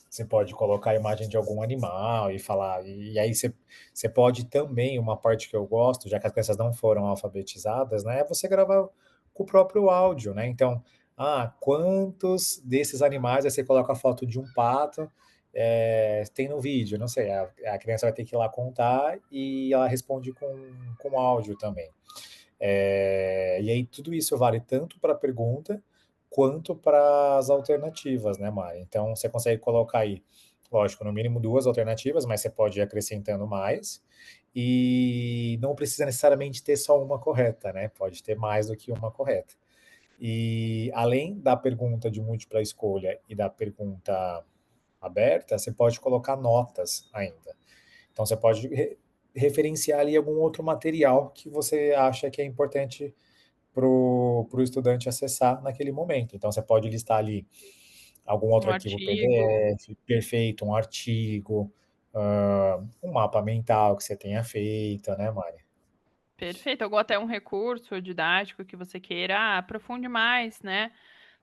você pode colocar a imagem de algum animal e falar. E aí você pode também, uma parte que eu gosto, já que as crianças não foram alfabetizadas, né, é você gravar com o próprio áudio, né? Então, quantos desses animais aí você coloca a foto de um pato, tem no vídeo? Não sei, a criança vai ter que ir lá contar e ela responde com áudio também. E aí tudo isso vale tanto para a pergunta quanto para as alternativas, né, Mari? Então você consegue colocar aí, lógico, no mínimo duas alternativas, mas você pode ir acrescentando mais. E não precisa necessariamente ter só uma correta, né? Pode ter mais do que uma correta. E além da pergunta de múltipla escolha e da pergunta aberta, você pode colocar notas ainda. Então você pode referenciar ali algum outro material que você acha que é importante para o estudante acessar naquele momento. Então, você pode listar ali algum Um outro arquivo artigo. PDF, perfeito, um artigo, um mapa mental que você tenha feito, né, Mari? Perfeito. Ou até um recurso didático que você queira, aprofunde mais, né?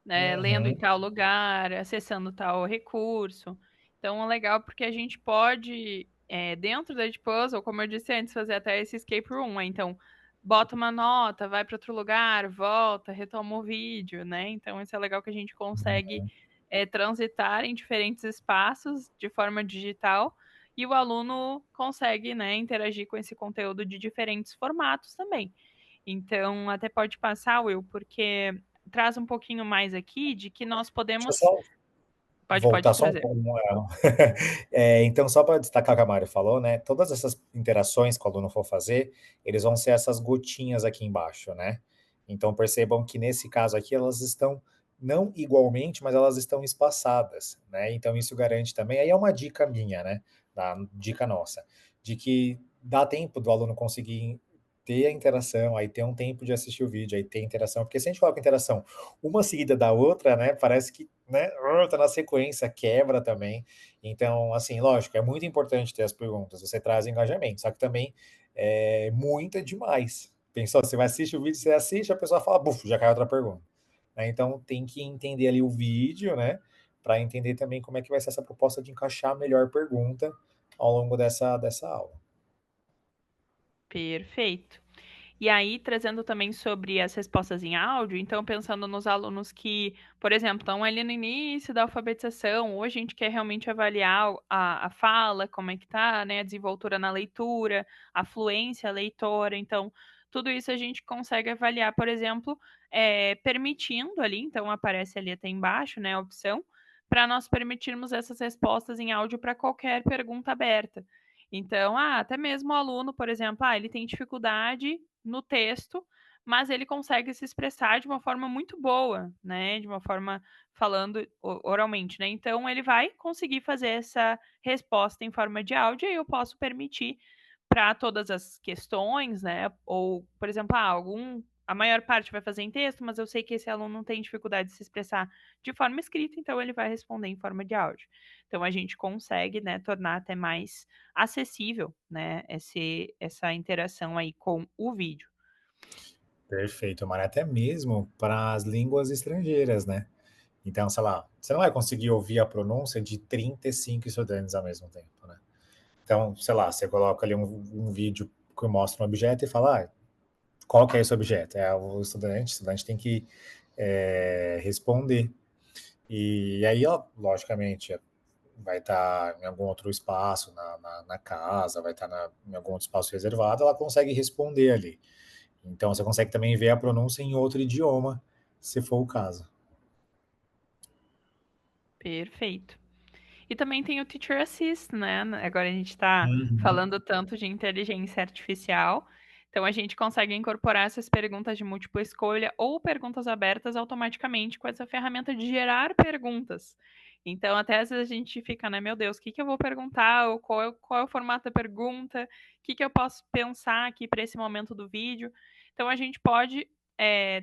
Lendo em Uhum. tal lugar, acessando tal recurso. Então é legal porque a gente pode, dentro da Edpuzzle, como eu disse antes, fazer até esse escape room, né? Então, bota uma nota, vai para outro lugar, volta, retoma o vídeo, né? Então isso é legal que a gente consegue transitar em diferentes espaços de forma digital e o aluno consegue, né, interagir com esse conteúdo de diferentes formatos também. Então, até pode passar, Will, porque traz um pouquinho mais aqui de que nós Deixa eu podemos. só Pode voltar só um trazer. pouco. Então, só para destacar o que a Mari falou, né? Todas essas interações que o aluno for fazer, eles vão ser essas gotinhas aqui embaixo, né? Então, percebam que nesse caso aqui, elas estão não igualmente, mas elas estão espaçadas, né? Então, isso garante também. Aí é uma dica minha, né? Da dica nossa, de que dá tempo do aluno conseguir ter a interação, aí ter um tempo de assistir o vídeo, aí ter interação, porque se a gente coloca interação uma seguida da outra, né? Parece que, né? Tá na sequência, quebra também. Então, assim, lógico, é muito importante ter as perguntas. Você traz engajamento, só que também é muita demais. Pensou, você vai assistir o vídeo, você assiste, a pessoa fala, buf, já cai outra pergunta. Né? Então, tem que entender ali o vídeo, né? Para entender também como é que vai ser essa proposta de encaixar a melhor pergunta ao longo dessa aula. Perfeito. E aí, trazendo também sobre as respostas em áudio, então pensando nos alunos que, por exemplo, estão ali no início da alfabetização, ou a gente quer realmente avaliar a fala, como é que tá, né, a desenvoltura na leitura, a fluência leitora, então tudo isso a gente consegue avaliar, por exemplo, permitindo ali, então aparece ali até embaixo, né, a opção, para nós permitirmos essas respostas em áudio para qualquer pergunta aberta. Então, até mesmo o aluno, por exemplo, ele tem dificuldade no texto, mas ele consegue se expressar de uma forma muito boa, né? De uma forma falando oralmente, né? Então ele vai conseguir fazer essa resposta em forma de áudio e eu posso permitir para todas as questões, né? Ou, por exemplo, a maior parte vai fazer em texto, mas eu sei que esse aluno não tem dificuldade de se expressar de forma escrita, então ele vai responder em forma de áudio. Então a gente consegue, né, tornar até mais acessível, né, essa interação aí com o vídeo. Perfeito, Mara. Até mesmo para as línguas estrangeiras, né? Então, sei lá, você não vai conseguir ouvir a pronúncia de 35 estudantes ao mesmo tempo, né? Então, sei lá, você coloca ali um vídeo que mostra um objeto e fala, qual que é esse objeto? É o estudante tem que responder. E aí, ó, logicamente, vai estar em algum outro espaço na casa, vai estar em algum outro espaço reservado, ela consegue responder ali. Então, você consegue também ver a pronúncia em outro idioma, se for o caso. Perfeito. E também tem o Teacher Assist, né? Agora a gente está Uhum. falando tanto de inteligência artificial, então a gente consegue incorporar essas perguntas de múltipla escolha ou perguntas abertas automaticamente com essa ferramenta de gerar perguntas. Então, até às vezes a gente fica, né, meu Deus, o que que eu vou perguntar? Ou qual é o formato da pergunta? O que que eu posso pensar aqui para esse momento do vídeo? Então, a gente pode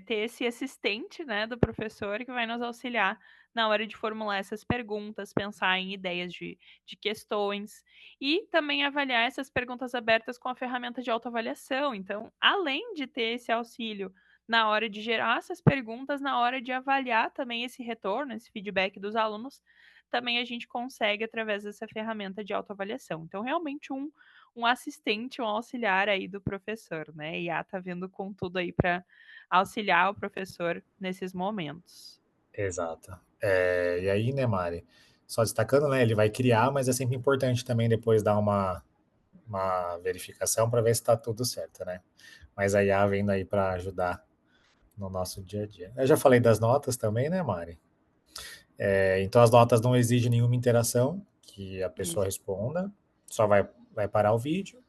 ter esse assistente, né, do professor que vai nos auxiliar na hora de formular essas perguntas, pensar em ideias de questões e também avaliar essas perguntas abertas com a ferramenta de autoavaliação. Então, além de ter esse auxílio na hora de gerar essas perguntas, na hora de avaliar também esse retorno, esse feedback dos alunos, também a gente consegue através dessa ferramenta de autoavaliação. Então, realmente um assistente, um auxiliar aí do professor, né? E a tá vindo com tudo aí para auxiliar o professor nesses momentos. Exato. E aí, né, Mari? Só destacando, né? Ele vai criar, mas é sempre importante também depois dar uma verificação para ver se está tudo certo, né? Mas a IA vem aí para ajudar no nosso dia a dia. Eu já falei das notas também, né, Mari? Então as notas não exigem nenhuma interação, que a pessoa Isso. responda, só vai parar o vídeo.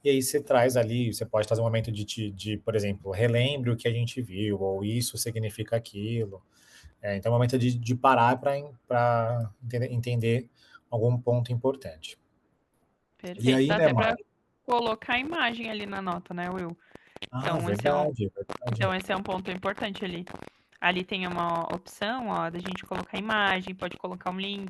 E aí você traz ali, você pode fazer um momento de, por exemplo, relembre o que a gente viu, ou isso significa aquilo. Então é um momento de parar para entender algum ponto importante. E Perfeito. aí, Dá né, até para Mari? colocar a imagem ali na nota, né, Will? Ah, Então, verdade, verdade. esse é um ponto importante ali. Ali tem uma opção, ó, da gente colocar imagem, pode colocar um link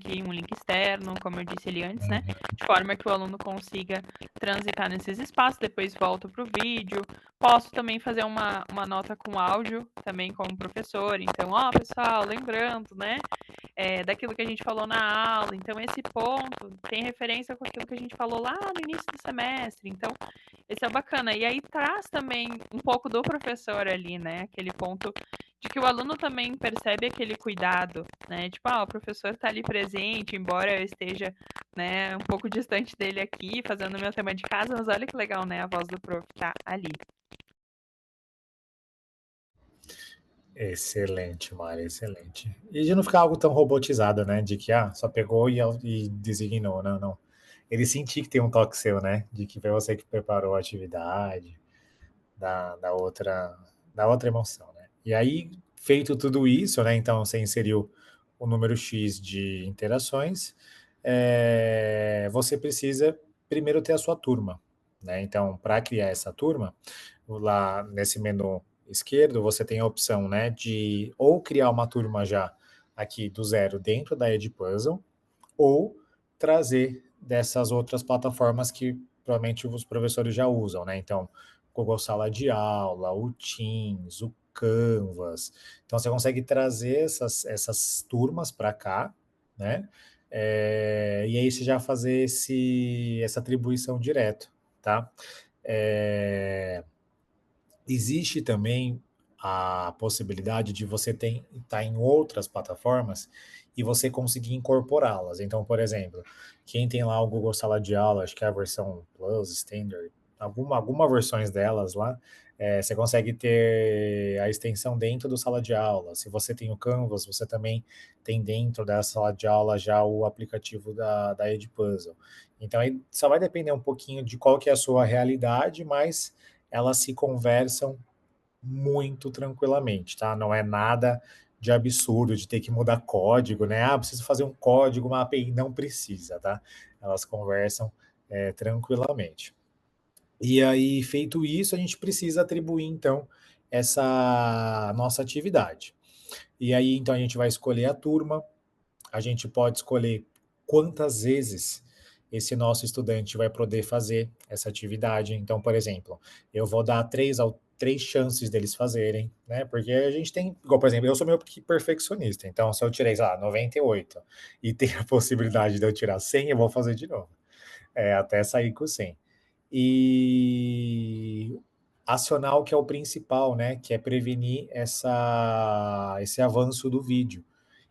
externo, como eu disse ali antes, né? Uhum. De forma que o aluno consiga transitar nesses espaços, depois volta para o vídeo. Posso também fazer uma nota com áudio, também como professor. Então, ó, pessoal, lembrando, né? Daquilo que a gente falou na aula. Então, esse ponto tem referência com aquilo que a gente falou lá no início do semestre. Então, esse é o bacana. E aí traz também um pouco do professor ali, né? Aquele ponto de que o aluno também percebe aquele cuidado, né? Tipo, o professor está ali presente, embora eu esteja, né, um pouco distante dele aqui, fazendo meu tema de casa, mas olha que legal, né? A voz do prof tá ali. Excelente, Mari, excelente. E de não ficar algo tão robotizado, né? De que só pegou e designou, não, não. Ele sentir que tem um toque seu, né? De que foi você que preparou a atividade, da outra emoção, né? E aí, feito tudo isso, né? Então, você inseriu o número X de interações, você precisa primeiro ter a sua turma, né? Então, para criar essa turma, lá nesse menu esquerdo, você tem a opção, né, de ou criar uma turma já aqui do zero dentro da Edpuzzle, ou trazer dessas outras plataformas que provavelmente os professores já usam, né? Então, Google Sala de Aula, o Teams, o Canvas. Então, você consegue trazer essas turmas para cá, né? E aí você já fazer essa atribuição direto, tá? É, existe também a possibilidade de você estar em outras plataformas e você conseguir incorporá-las. Então, por exemplo, quem tem lá o Google Sala de Aula, acho que é a versão Plus, Standard, alguma versões delas lá, você consegue ter a extensão dentro do Sala de Aula. Se você tem o Canvas, você também tem dentro da Sala de Aula já o aplicativo da Edpuzzle. Então, aí só vai depender um pouquinho de qual que é a sua realidade, mas elas se conversam muito tranquilamente, tá? Não é nada de absurdo de ter que mudar código, né? Preciso fazer um código, uma API. Não precisa, tá? Elas conversam tranquilamente. E aí, feito isso, a gente precisa atribuir, então, essa nossa atividade. E aí, então, a gente vai escolher a turma, a gente pode escolher quantas vezes esse nosso estudante vai poder fazer essa atividade. Então, por exemplo, eu vou dar três chances deles fazerem, né? Porque a gente tem, igual, por exemplo, eu sou meio que perfeccionista, então se eu tirei, sei lá, 98 e tem a possibilidade de eu tirar 100, eu vou fazer de novo, até sair com 100. E acionar o que é o principal, né? Que é prevenir esse avanço do vídeo.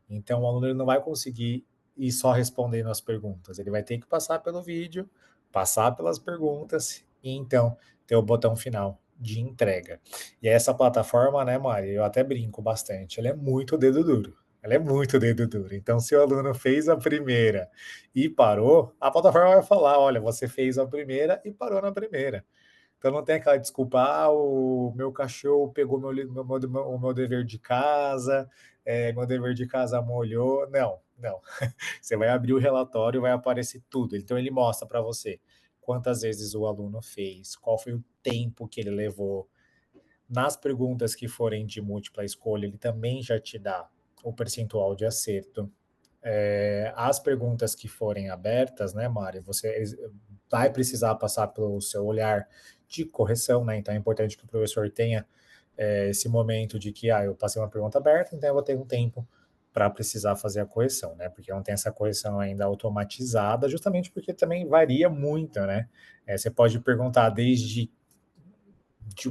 Então, o aluno ele não vai conseguir ir só respondendo as perguntas. Ele vai ter que passar pelo vídeo, passar pelas perguntas e então ter o botão final de entrega. E essa plataforma, né, Mari, eu até brinco bastante, ela é muito dedo duro. Ela é muito dedo duro. Então, se o aluno fez a primeira e parou, a plataforma vai falar: olha, você fez a primeira e parou na primeira. Então não tem aquela desculpa, o meu cachorro pegou o meu dever de casa, meu dever de casa molhou. Não, não. Você vai abrir o relatório, vai aparecer tudo. Então ele mostra para você quantas vezes o aluno fez, qual foi o tempo que ele levou. Nas perguntas que forem de múltipla escolha, ele também já te dá o percentual de acerto. As perguntas que forem abertas, né, Mari, você vai precisar passar pelo seu olhar de correção, né? Então é importante que o professor tenha esse momento de que, eu passei uma pergunta aberta, então eu vou ter um tempo para precisar fazer a correção, né? Porque não tem essa correção ainda automatizada, justamente porque também varia muito, né? Você pode perguntar desde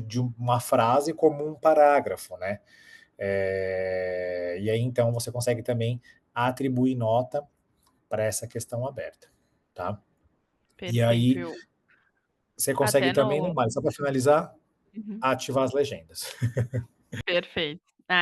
de uma frase como um parágrafo, né? E aí então você consegue também atribuir nota para essa questão aberta, tá? E Perfeito, aí eu você consegue até também, né, no Mari, só para finalizar, Uhum. ativar as legendas. Perfeito.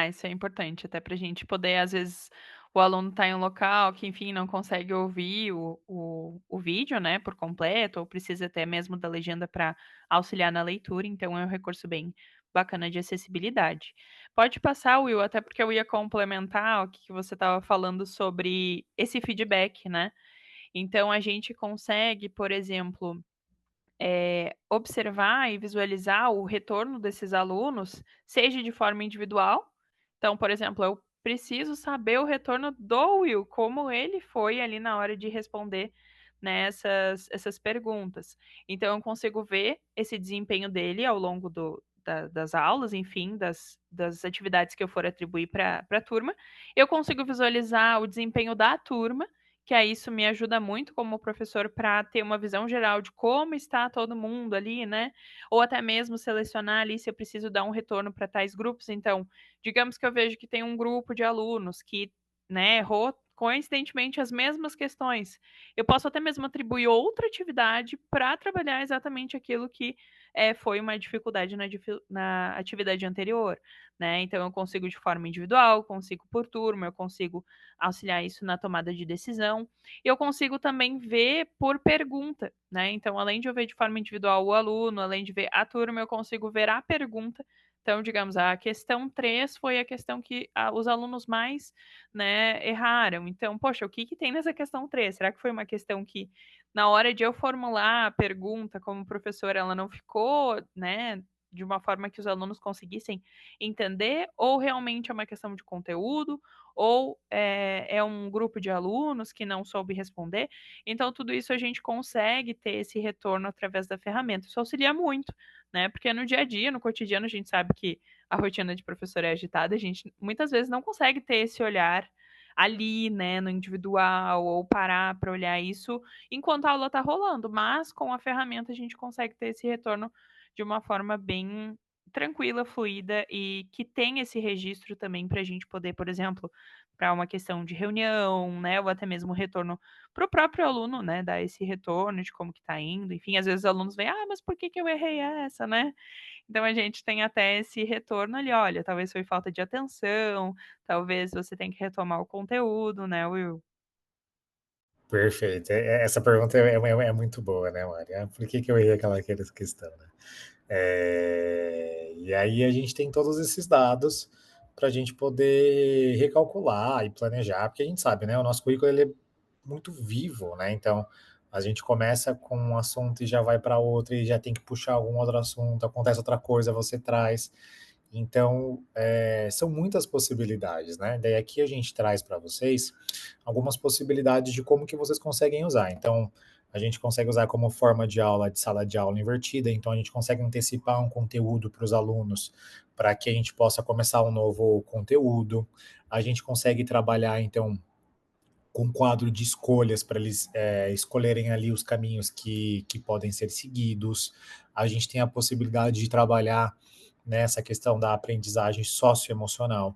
Isso é importante, até para a gente poder, às vezes, o aluno tá em um local que, enfim, não consegue ouvir o vídeo, né, por completo, ou precisa até mesmo da legenda para auxiliar na leitura, então é um recurso bem bacana de acessibilidade. Pode passar, Will, até porque eu ia complementar o que você estava falando sobre esse feedback, né. Então a gente consegue, por exemplo, observar e visualizar o retorno desses alunos, seja de forma individual. Então, por exemplo, eu preciso saber o retorno do Will, como ele foi ali na hora de responder, né, essas perguntas. Então, eu consigo ver esse desempenho dele ao longo das aulas, enfim, das atividades que eu for atribuir para a turma. Eu consigo visualizar o desempenho da turma, que aí isso me ajuda muito como professor para ter uma visão geral de como está todo mundo ali, né? Ou até mesmo selecionar ali se eu preciso dar um retorno para tais grupos. Então, digamos que eu vejo que tem um grupo de alunos que, né, errou coincidentemente as mesmas questões. Eu posso até mesmo atribuir outra atividade para trabalhar exatamente aquilo que foi uma dificuldade na atividade anterior, né? Então, eu consigo de forma individual, consigo por turma, eu consigo auxiliar isso na tomada de decisão. E eu consigo também ver por pergunta, né? Então, além de eu ver de forma individual o aluno, além de ver a turma, eu consigo ver a pergunta. Então, digamos, a questão 3 foi a questão que os alunos mais, né, erraram. Então, poxa, o que que tem nessa questão 3? Será que foi uma questão que, na hora de eu formular a pergunta como professora, ela não ficou, né, de uma forma que os alunos conseguissem entender? Ou realmente é uma questão de conteúdo? Ou é um grupo de alunos que não soube responder? Então, tudo isso a gente consegue ter esse retorno através da ferramenta. Isso auxilia muito, né? Porque no dia a dia, no cotidiano, a gente sabe que a rotina de professor é agitada, a gente muitas vezes não consegue ter esse olhar ali, né, no individual, ou parar para olhar isso enquanto a aula está rolando, mas com a ferramenta a gente consegue ter esse retorno de uma forma bem tranquila, fluida e que tem esse registro também para a gente poder, por exemplo, para uma questão de reunião, né, ou até mesmo retorno para o próprio aluno, né, dar esse retorno de como que está indo. Enfim, às vezes os alunos vêm, ah, mas por que que eu errei essa, né? Então a gente tem até esse retorno ali, olha, talvez foi falta de atenção, talvez você tenha que retomar o conteúdo, né, Will? Perfeito. Essa pergunta é muito boa, né, Mari? Por que que eu errei aquela questão, né? E aí a gente tem todos esses dados para a gente poder recalcular e planejar, porque a gente sabe, né? O nosso currículo ele é muito vivo, né? Então a gente começa com um assunto e já vai para outro e já tem que puxar algum outro assunto, acontece outra coisa, você traz. Então, são muitas possibilidades, né? Daí aqui a gente traz para vocês algumas possibilidades de como que vocês conseguem usar. Então, a gente consegue usar como forma de aula de sala de aula invertida, então a gente consegue antecipar um conteúdo para os alunos para que a gente possa começar um novo conteúdo. A gente consegue trabalhar, então, com um quadro de escolhas para eles escolherem ali os caminhos que podem ser seguidos. A gente tem a possibilidade de trabalhar nessa questão da aprendizagem socioemocional,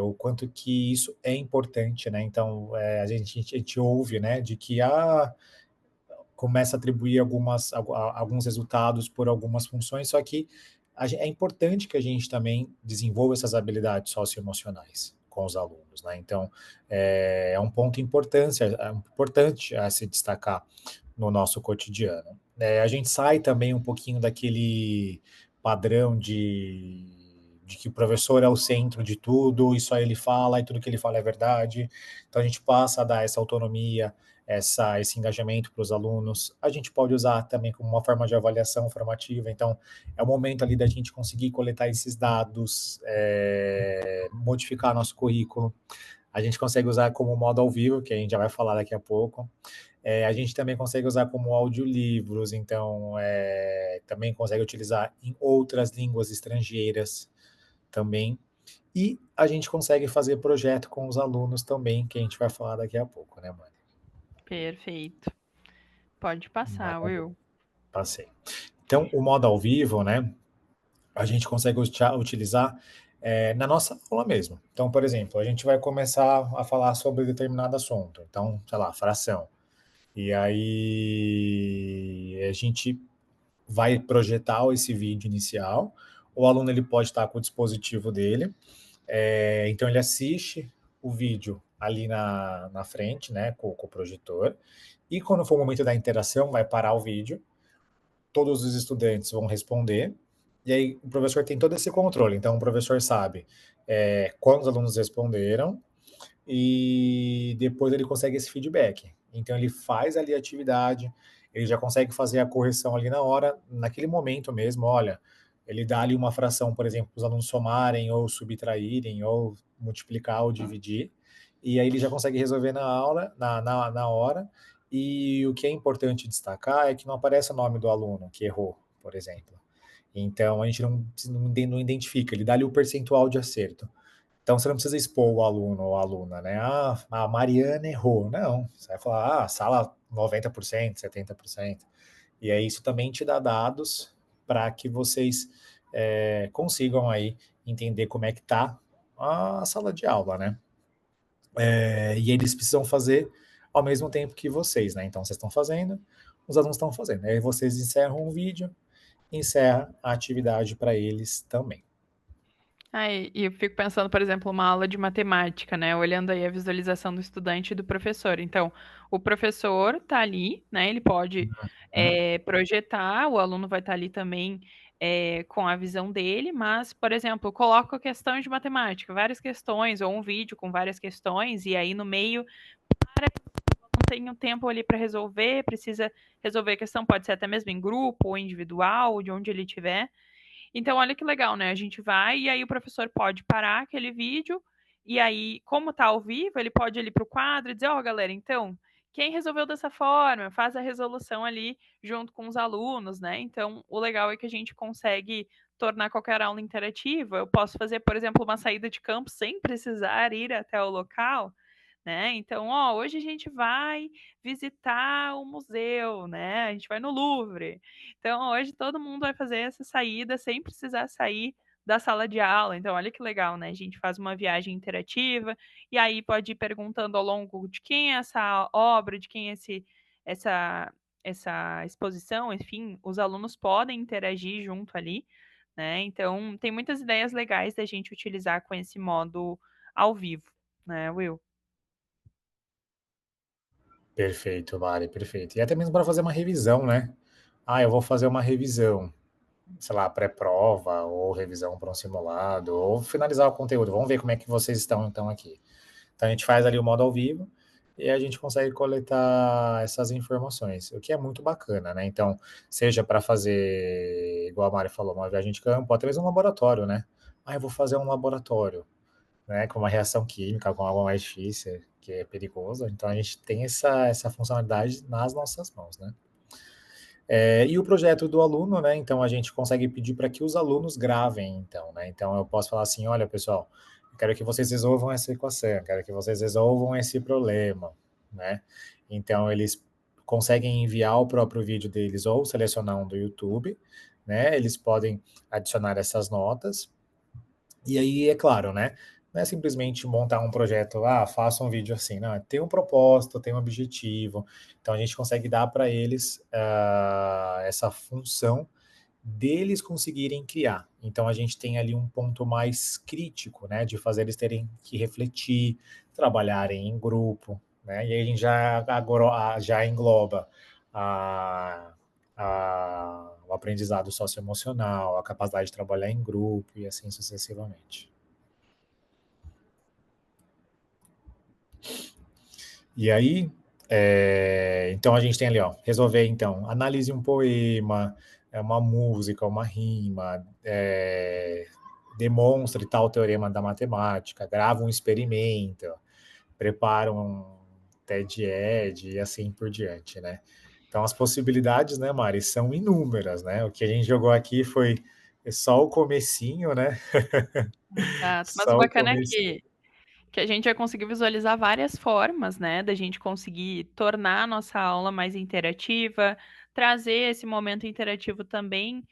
o quanto que isso é importante, né? Então, a gente ouve, né, de que começa a atribuir alguns resultados por algumas funções, só que é importante que a gente também desenvolva essas habilidades socioemocionais com os alunos, né? Então, é um ponto importante a se destacar no nosso cotidiano. A gente sai também um pouquinho daquele padrão de que o professor é o centro de tudo, e só ele fala, e tudo que ele fala é verdade. Então, a gente passa a dar essa autonomia, esse engajamento para os alunos. A gente pode usar também como uma forma de avaliação formativa. Então, é o momento ali da gente conseguir coletar esses dados, modificar nosso currículo. A gente consegue usar como modo ao vivo, que a gente já vai falar daqui a pouco. A gente também consegue usar como audiolivros, então também consegue utilizar em outras línguas estrangeiras também. E a gente consegue fazer projeto com os alunos também, que a gente vai falar daqui a pouco, né, Mari? Perfeito. Pode passar, Maravilha. Will. Passei. Então, o modo ao vivo, né, a gente consegue utilizar na nossa aula mesmo. Então, por exemplo, a gente vai começar a falar sobre determinado assunto. Então, sei lá, fração. E aí a gente vai projetar esse vídeo inicial. O aluno ele pode estar com o dispositivo dele. Então ele assiste o vídeo ali na frente, né, com o projetor. E quando for o momento da interação, vai parar o vídeo, todos os estudantes vão responder, e aí o professor tem todo esse controle. Então o professor sabe quantos alunos responderam, e depois ele consegue esse feedback. Então ele faz ali a atividade, ele já consegue fazer a correção ali na hora, naquele momento mesmo, olha, ele dá ali uma fração, por exemplo, para os alunos somarem ou subtraírem ou multiplicar ou dividir, e aí ele já consegue resolver na aula, na hora, e o que é importante destacar é que não aparece o nome do aluno que errou, por exemplo. Então a gente não identifica, ele dá ali o percentual de acerto. Então você não precisa expor o aluno ou a aluna, né? Ah, a Mariana errou. Não, você vai falar, sala 90%, 70%. E aí isso também te dá dados para que vocês consigam aí entender como é que está a sala de aula, né? E eles precisam fazer ao mesmo tempo que vocês, né? Então vocês estão fazendo, os alunos estão fazendo. Aí vocês encerram o vídeo, encerra a atividade para eles também. E eu fico pensando, por exemplo, uma aula de matemática, né? Olhando aí a visualização do estudante e do professor. Então, o professor está ali, né? Ele pode Uhum. projetar, o aluno vai estar ali também com a visão dele, mas, por exemplo, coloco questões de matemática, várias questões, ou um vídeo com várias questões, e aí no meio não tem um tempo ali para resolver, precisa resolver a questão, pode ser até mesmo em grupo ou individual, de onde ele estiver. Então, olha que legal, né? A gente vai e aí o professor pode parar aquele vídeo e aí, como tá ao vivo, ele pode ir ali para o quadro e dizer, ó, galera, então, quem resolveu dessa forma, faz a resolução ali junto com os alunos, né? Então, o legal é que a gente consegue tornar qualquer aula interativa. Eu posso fazer, por exemplo, uma saída de campo sem precisar ir até o local, né? Então, ó, hoje a gente vai visitar o museu, né? A gente vai no Louvre. Então, hoje todo mundo vai fazer essa saída sem precisar sair da sala de aula. Então, olha que legal, né? A gente faz uma viagem interativa e aí pode ir perguntando ao longo de quem é essa obra, de quem é essa, essa exposição, enfim, os alunos podem interagir junto ali, né? Então, tem muitas ideias legais da gente utilizar com esse modo ao vivo, né, Will? Perfeito, Mari, perfeito. E até mesmo para fazer uma revisão, né? Ah, eu vou fazer uma revisão, sei lá, pré-prova, ou revisão para um simulado, ou finalizar o conteúdo. Vamos ver como é que vocês estão, então, aqui. Então, a gente faz ali o modo ao vivo e a gente consegue coletar essas informações, o que é muito bacana, né? Então, seja para fazer, igual a Mari falou, uma viagem de campo, ou até mesmo um laboratório, né? Ah, eu vou fazer um laboratório, né, com uma reação química, com algo mais difícil, que é perigoso. Então a gente tem essa funcionalidade nas nossas mãos, né? E o projeto do aluno, né? Então a gente consegue pedir para que os alunos gravem, então, né? Então eu posso falar assim, olha, pessoal, eu quero que vocês resolvam essa equação, eu quero que vocês resolvam esse problema, né? Então eles conseguem enviar o próprio vídeo deles ou selecionar um do YouTube, né? Eles podem adicionar essas notas e aí, é claro, né? Não é simplesmente montar um projeto, faça um vídeo assim, não. Tem um propósito, tem um objetivo. Então a gente consegue dar para eles essa função deles conseguirem criar. Então a gente tem ali um ponto mais crítico, né? De fazer eles terem que refletir, trabalharem em grupo, né? E aí a gente já engloba a, o aprendizado socioemocional, a capacidade de trabalhar em grupo e assim sucessivamente. E aí, então a gente tem ali, ó, resolver então, analise um poema, uma música, uma rima, demonstre tal teorema da matemática, grava um experimento, prepara um TED-Ed e assim por diante, né? Então as possibilidades, né, Mari, são inúmeras, né? O que a gente jogou aqui foi só o comecinho, né? Exato. Mas o Só o bacana é comecinho. que a gente vai conseguir visualizar várias formas, né, da gente conseguir tornar a nossa aula mais interativa, trazer esse momento interativo também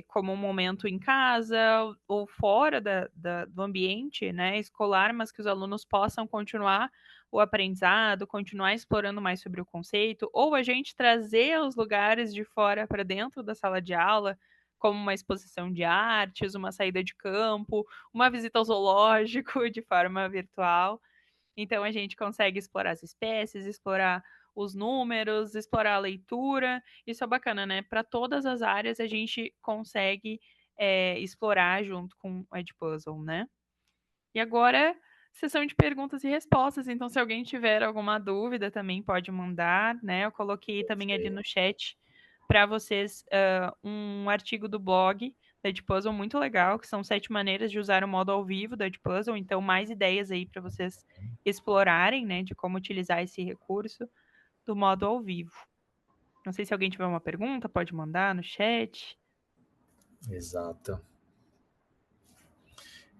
como um momento em casa ou fora do ambiente, né, escolar, mas que os alunos possam continuar o aprendizado, continuar explorando mais sobre o conceito, ou a gente trazer os lugares de fora para dentro da sala de aula, como uma exposição de artes, uma saída de campo, uma visita ao zoológico de forma virtual. Então a gente consegue explorar as espécies, explorar os números, explorar a leitura. Isso é bacana, né? Para todas as áreas a gente consegue explorar junto com o Edpuzzle, né? E agora sessão de perguntas e respostas. Então, se alguém tiver alguma dúvida, também pode mandar, né? Eu coloquei também ali no chat para vocês um artigo do blog da Edpuzzle muito legal, que são 7 maneiras de usar o modo ao vivo da Edpuzzle. Então, mais ideias aí para vocês explorarem, né? De como utilizar esse recurso do modo ao vivo. Não sei se alguém tiver uma pergunta, pode mandar no chat. Exato.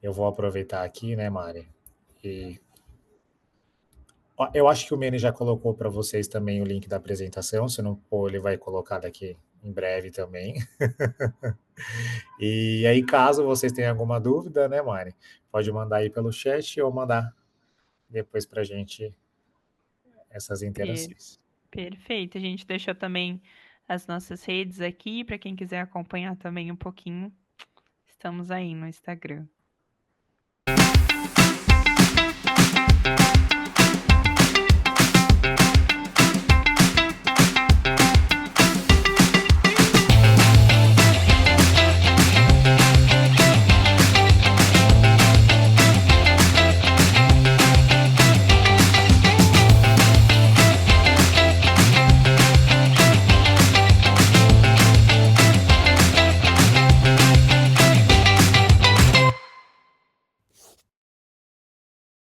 Eu vou aproveitar aqui, né, Mari? E eu acho que o Mene já colocou para vocês também o link da apresentação. Se não for, ele vai colocar daqui em breve também. E aí, caso vocês tenham alguma dúvida, né, Mari? Pode mandar aí pelo chat ou mandar depois para a gente essas interações. Perfeito. A gente deixou também as nossas redes aqui para quem quiser acompanhar também um pouquinho. Estamos aí no Instagram.